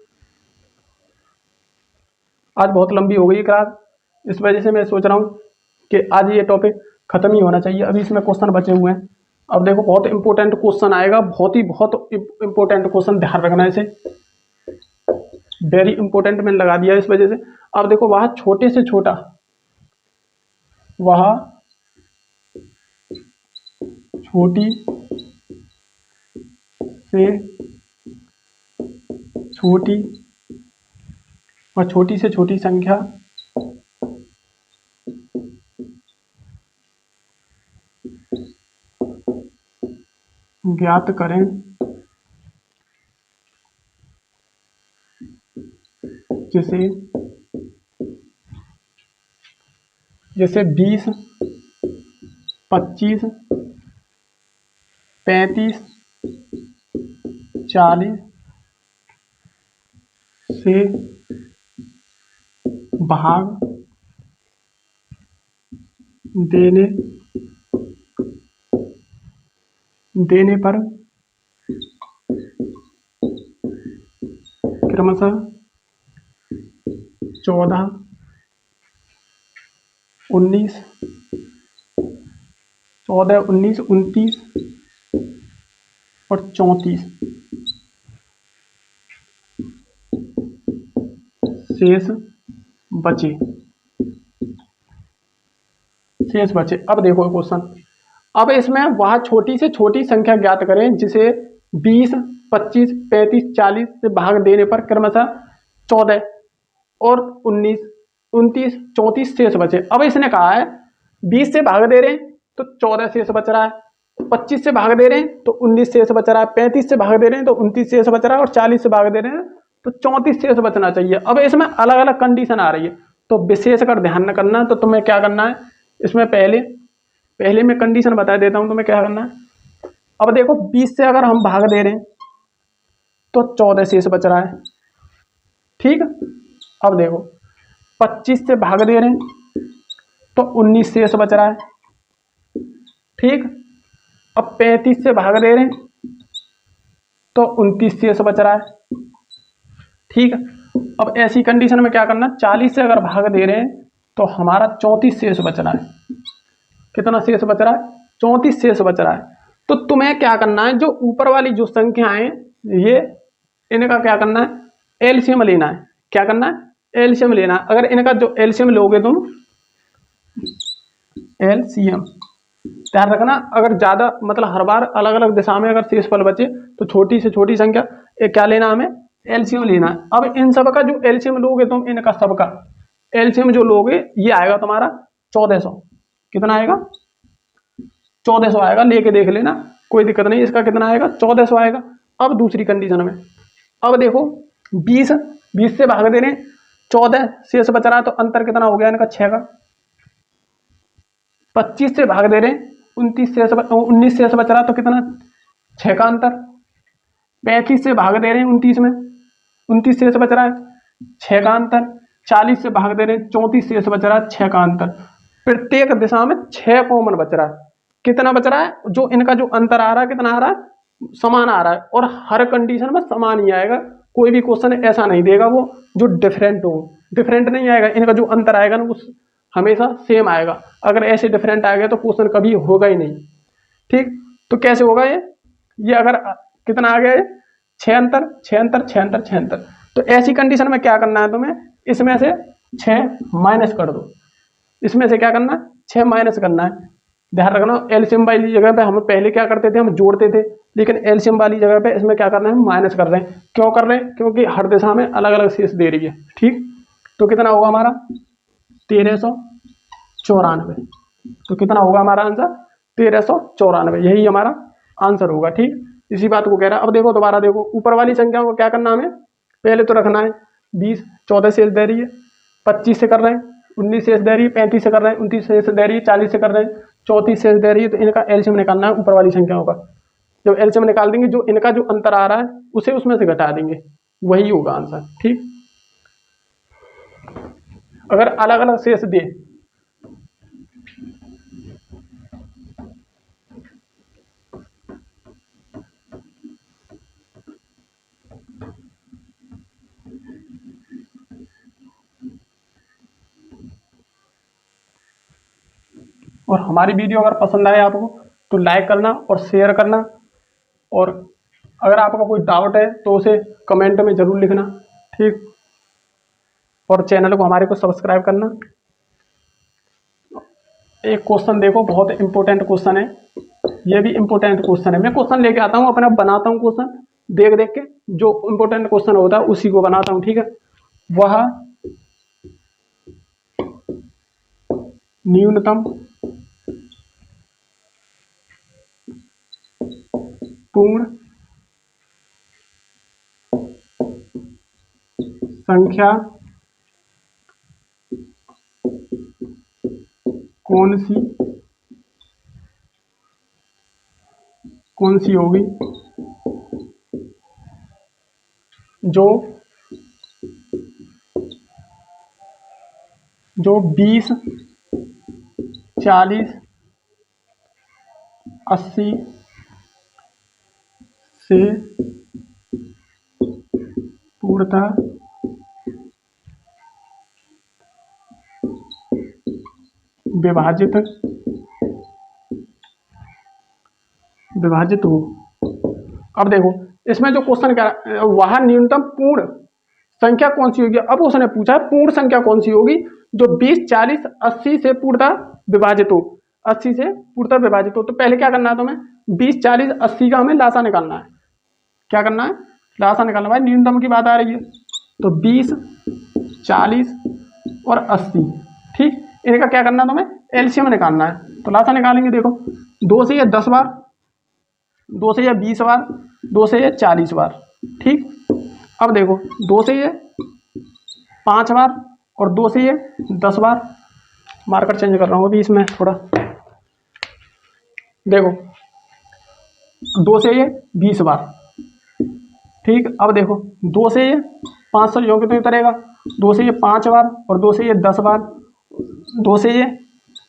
आज बहुत लंबी हो गई क्लास, इस वजह से मैं सोच रहा हूँ कि आज ये टॉपिक खत्म ही होना चाहिए, अभी इसमें क्वेश्चन बचे हुए हैं। अब देखो बहुत इंपॉर्टेंट क्वेश्चन आएगा, बहुत इंपॉर्टेंट क्वेश्चन, ध्यान रखना इसे, वेरी इंपॉर्टेंट मैंने लगा दिया इस वजह से। अब देखो वह छोटे से छोटा, वह छोटी से छोटी और छोटी से छोटी संख्या ज्ञात करें जैसे 20, 25, 35, 40 से भाग देने पर क्रमशः 14, 19, 14, 19, 29 और 34 शेष बचे। अब देखो क्वेश्चन, अब इसमें वह छोटी से छोटी संख्या ज्ञात करें जिसे 20, 25, 35, 40 से भाग देने पर क्रमशः 14 और 19, 29, 34 शेष बचे। अब इसने कहा है 20 से भाग दे रहे हैं तो 14 शेष बच रहा है, 25 से भाग दे रहे हैं तो 19 शेष बच रहा है, 35 से भाग दे रहे हैं तो 29 शेष बच रहा है और 40 से भाग दे रहे हैं तो 34 शेष बचना चाहिए। अब इसमें अलग अलग कंडीशन आ रही है, तो विशेष कर ध्यान न करना। तो तुम्हें क्या करना है, इसमें पहले मैं कंडीशन बता देता हूं तुम्हें क्या करना है। अब देखो 20 से अगर हम भाग दे रहे हैं तो 14 शेष बच रहा है, ठीक। अब देखो 25 से भाग दे रहे हैं तो 19 शेष बच रहा है, ठीक। अब 35 से भाग दे रहे हैं तो 29 शेष बच रहा है, ठीक। अब ऐसी कंडीशन में क्या करना, 40 से अगर भाग दे रहे हैं तो हमारा 34 शेष बच रहा है। कितना शेष बच रहा है, 34 शेष बच रहा है। तो तुम्हें क्या करना है, जो ऊपर वाली जो संख्याएं ये इनका क्या करना है, एलसीएम लेना है। क्या करना है, एलसीएम लेना है। अगर इनका जो एलसीएम लोगे तुम, एलसीएम ध्यान रखना, अगर ज्यादा मतलब हर बार अलग अलग दिशा में अगर शेषफल बचे तो छोटी से छोटी संख्या क्या लेना, हमें एलसीएम लेना है। अब इन सब का जो एलसीएम लोगे तुम, इनका सबका एलसीएम जो लोगे ये आएगा तुम्हारा 1400। कितना आएगा, 1400 आएगा, लेके देख लेना कोई दिक्कत नहीं। इसका कितना आएगा, 1400 आएगा। अब दूसरी कंडीशन में, अब देखो 20 से भाग दे रहे हैं, 14 शेष बच रहा है, तो अंतर कितना हो गया इनका 6 का। 25 से भाग दे रहे हैं, 19 शेष बच रहा है, तो कितना 6 का अंतर। 35 से भाग दे रहे हैं 29 में, 29 शेष बच रहा है, 6 का अंतर। 40 से भाग दे रहे हैं, 34 शेष बच रहा है, 6 का अंतर। प्रत्येक दिशा में 6 कॉमन बच रहा है। कितना बच रहा है, जो इनका जो अंतर आ रहा है कितना आ रहा है, समान आ रहा है। और हर कंडीशन में समान ही आएगा, कोई भी क्वेश्चन ऐसा नहीं देगा वो जो डिफरेंट हो, डिफरेंट नहीं आएगा। इनका जो अंतर आएगा ना वो हमेशा सेम आएगा। अगर ऐसे डिफरेंट आ गया तो क्वेश्चन कभी होगा ही नहीं, ठीक। तो कैसे होगा ये अगर कितना आ गया, 6 अंतर 6 अंतर 6 अंतर 6 अंतर। तो ऐसी कंडीशन में क्या करना है तुम्हें, इसमें से 6 माइनस कर दो। इसमें से क्या करना है, 6 माइनस करना है। ध्यान रखना, एलसीएम वाली जगह पे हम पहले क्या करते थे, हम जोड़ते थे, लेकिन एलसीएम वाली जगह पे इसमें क्या करना है, हम माइनस कर रहे हैं। क्यों कर रहे हैं, क्योंकि हर दिशा में अलग अलग शेष दे रही है, ठीक। तो कितना होगा हमारा 1394। तो कितना होगा हमारा आंसर 1394, यही हमारा आंसर होगा, ठीक। इसी बात को कह रहा है। अब देखो दोबारा देखो, ऊपर वाली संख्या को क्या करना हमें, पहले तो रखना है 20, 14 शेष दे रही है, 25 से कर रहे हैं, 19 शेष दे रही है, 35 से कर रहे हैं, 29 शेष दे रही है, 40 से कर रहे हैं, 34 शेष दे रही है। तो इनका एलसीएम निकालना है ऊपर वाली संख्याओं का। जब एलसीएम निकाल देंगे, जो इनका जो अंतर आ रहा है उसे उसमें से घटा देंगे, वही होगा आंसर, ठीक। अगर अलग अलग शेष दे, और हमारी वीडियो अगर पसंद आए आपको तो लाइक करना और शेयर करना, और अगर आपका कोई डाउट है तो उसे कमेंट में जरूर लिखना, ठीक। और चैनल को हमारे को सब्सक्राइब करना। एक क्वेश्चन देखो, बहुत इंपॉर्टेंट क्वेश्चन है, ये भी इंपॉर्टेंट क्वेश्चन है। मैं क्वेश्चन लेके आता हूँ, अपना बनाता हूँ क्वेश्चन, देख देख के जो इंपॉर्टेंट क्वेश्चन होता है उसी को बनाता हूँ, ठीक है। वह न्यूनतम पूर्ण संख्या कौन सी होगी जो 20, 40, 80 से पूर्णतः विभाजित हो। अब देखो इसमें जो क्वेश्चन क्या, वह न्यूनतम पूर्ण संख्या कौन सी होगी। अब उसने पूछा पूर्ण संख्या कौन सी होगी जो 20, 40, 80 से पूर्णतः विभाजित हो, 80 से पूर्णतः विभाजित हो। तो पहले क्या करना है तुम्हें, 20, 40, 80 का हमें लासा निकालना है। क्या करना है, लासा निकालना। भाई न्यूनतम की बात आ रही है तो 20, 40 और 80, ठीक, इनका क्या करना है तुम्हें, एलसीएम निकालना है। तो लासा निकालेंगे, देखो 2 से ये 10 बार, 2 से ये 20 बार, 2 से ये 40 बार, ठीक। अब देखो 2 से ये 5 बार और 2 से ये 10 बार। मार्कर चेंज कर रहा हूँ अभी इसमें थोड़ा। देखो 2 से ये 20 बार, ठीक। अब देखो 2 से ये 500 जो कितने उतरेगा, 2 से ये 5 बार और 2 से ये 10 बार, 2 से ये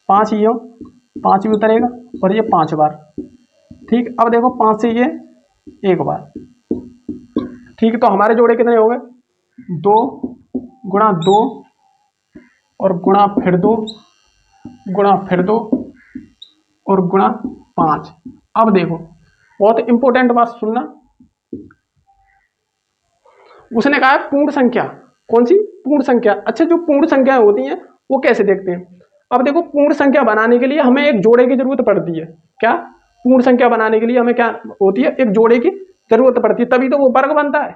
5 ही हो, 5 भी उतरेगा और ये 5 बार, ठीक। अब देखो 5 से ये 1 बार, ठीक। तो हमारे जोड़े कितने हो गए, 2 गुणा 2 और गुणा फिर 2 गुणा फिर 2 और गुणा 5। अब देखो बहुत इंपॉर्टेंट बात सुनना, उसने कहा पूर्ण संख्या कौन सी, पूर्ण संख्या। अच्छा जो पूर्ण संख्याएं होती हैं वो कैसे देखते हैं। अब देखो पूर्ण संख्या बनाने के लिए हमें एक जोड़े की जरूरत पड़ती है। क्या, पूर्ण संख्या बनाने के लिए हमें क्या होती है, एक जोड़े की जरूरत पड़ती है, तभी तो वो वर्ग बनता है।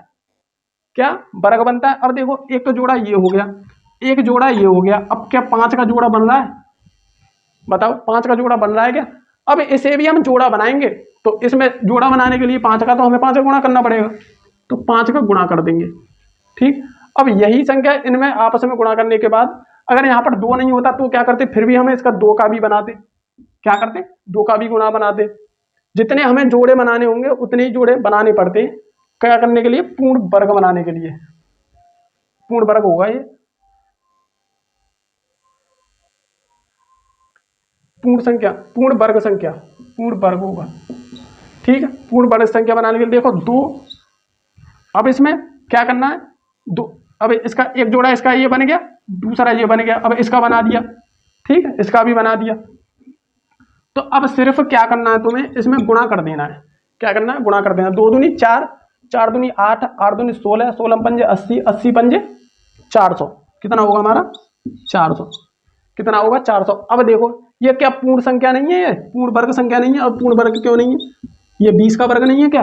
क्या, वर्ग बनता है। अब देखो एक तो जोड़ा ये हो गया, एक जोड़ा ये हो गया। अब क्या 5 का जोड़ा बन रहा है, बताओ 5 का जोड़ा बन रहा है क्या। अब इसे भी हम जोड़ा बनाएंगे तो इसमें जोड़ा बनाने के लिए 5 का तो हमें 5 का गुणा करना पड़ेगा, तो 5 का गुणा कर देंगे, ठीक। अब यही संख्या इनमें आपस में गुणा करने के बाद अगर यहाँ पर 2 नहीं होता तो क्या करते, फिर भी हमें इसका 2 का भी बनाते। क्या करते, 2 का भी गुणा बनाते। जितने हमें जोड़े बनाने होंगे उतने ही जोड़े बनाने पड़ते हैं। क्या करने के लिए, पूर्ण वर्ग बनाने के लिए। पूर्ण वर्ग होगा ये, पूर्ण संख्या, पूर्ण वर्ग संख्या, पूर्ण वर्ग होगा, ठीक है। पूर्ण वर्ग संख्या बनाने के लिए देखो 2। अब इसमें क्या करना है, 2, अब इसका एक जोड़ा इसका ये बन गया, दूसरा ये बन गया, अब इसका बना दिया, ठीक है, इसका भी बना दिया। तो अब सिर्फ क्या करना है तुम्हें, इसमें गुणा कर देना है। क्या करना है, गुणा कर देना। 2 दूनी 4, 4 दूनी 8, 8 दूनी 16, 16 पंजे 80, 80 पंजे 400, कितना होगा हमारा 400, कितना होगा 400। अब देखो ये क्या पूर्ण संख्या नहीं है, ये पूर्ण वर्ग संख्या नहीं है। अब पूर्ण वर्ग क्यों नहीं है, ये 20 का वर्ग नहीं है क्या,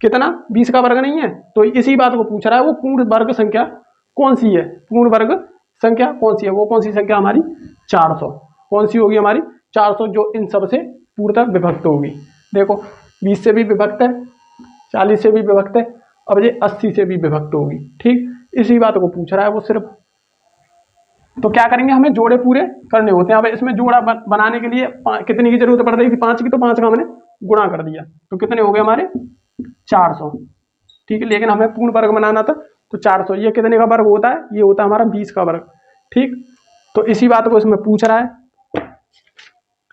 कितना 20 का वर्ग नहीं है। तो इसी बात को पूछ रहा है वो पूर्ण वर्ग संख्या कौन सी है, पूर्ण वर्ग संख्या कौन सी है, वो कौन सी संख्या हमारी 400, कौन सी होगी हमारी 400, जो इन सब से पूर्णतः विभक्त होगी। देखो 20 से भी विभक्त है, 40 से भी विभक्त है, अब ये 80 से भी विभक्त होगी, ठीक। इसी बात को पूछ रहा है वो सिर्फ। तो क्या करेंगे, हमें जोड़े पूरे करने होते हैं। अब इसमें जोड़ा बनाने के लिए कितनी की जरूरत पड़ रही थी, 5 की, तो 5 का हमने गुणा कर दिया, तो कितने हो गए हमारे 400, ठीक है। लेकिन हमें पूर्ण वर्ग बनाना था तो 400, ये कितने का वर्ग होता है, ये होता है हमारा 20 का वर्ग, ठीक। तो इसी बात को इसमें पूछ रहा है,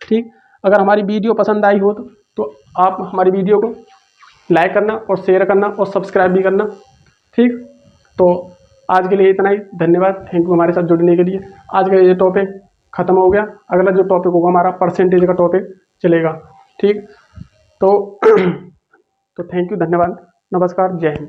ठीक। अगर हमारी वीडियो पसंद आई हो तो आप हमारी वीडियो को लाइक करना और शेयर करना और सब्सक्राइब भी करना, ठीक। तो आज के लिए इतना ही, धन्यवाद, थैंक यू हमारे साथ जुड़ने के लिए। आज का ये टॉपिक खत्म हो गया, अगला जो टॉपिक होगा हमारा परसेंटेज का टॉपिक चलेगा, ठीक। तो थैंक यू, धन्यवाद, नमस्कार, जय हिंद।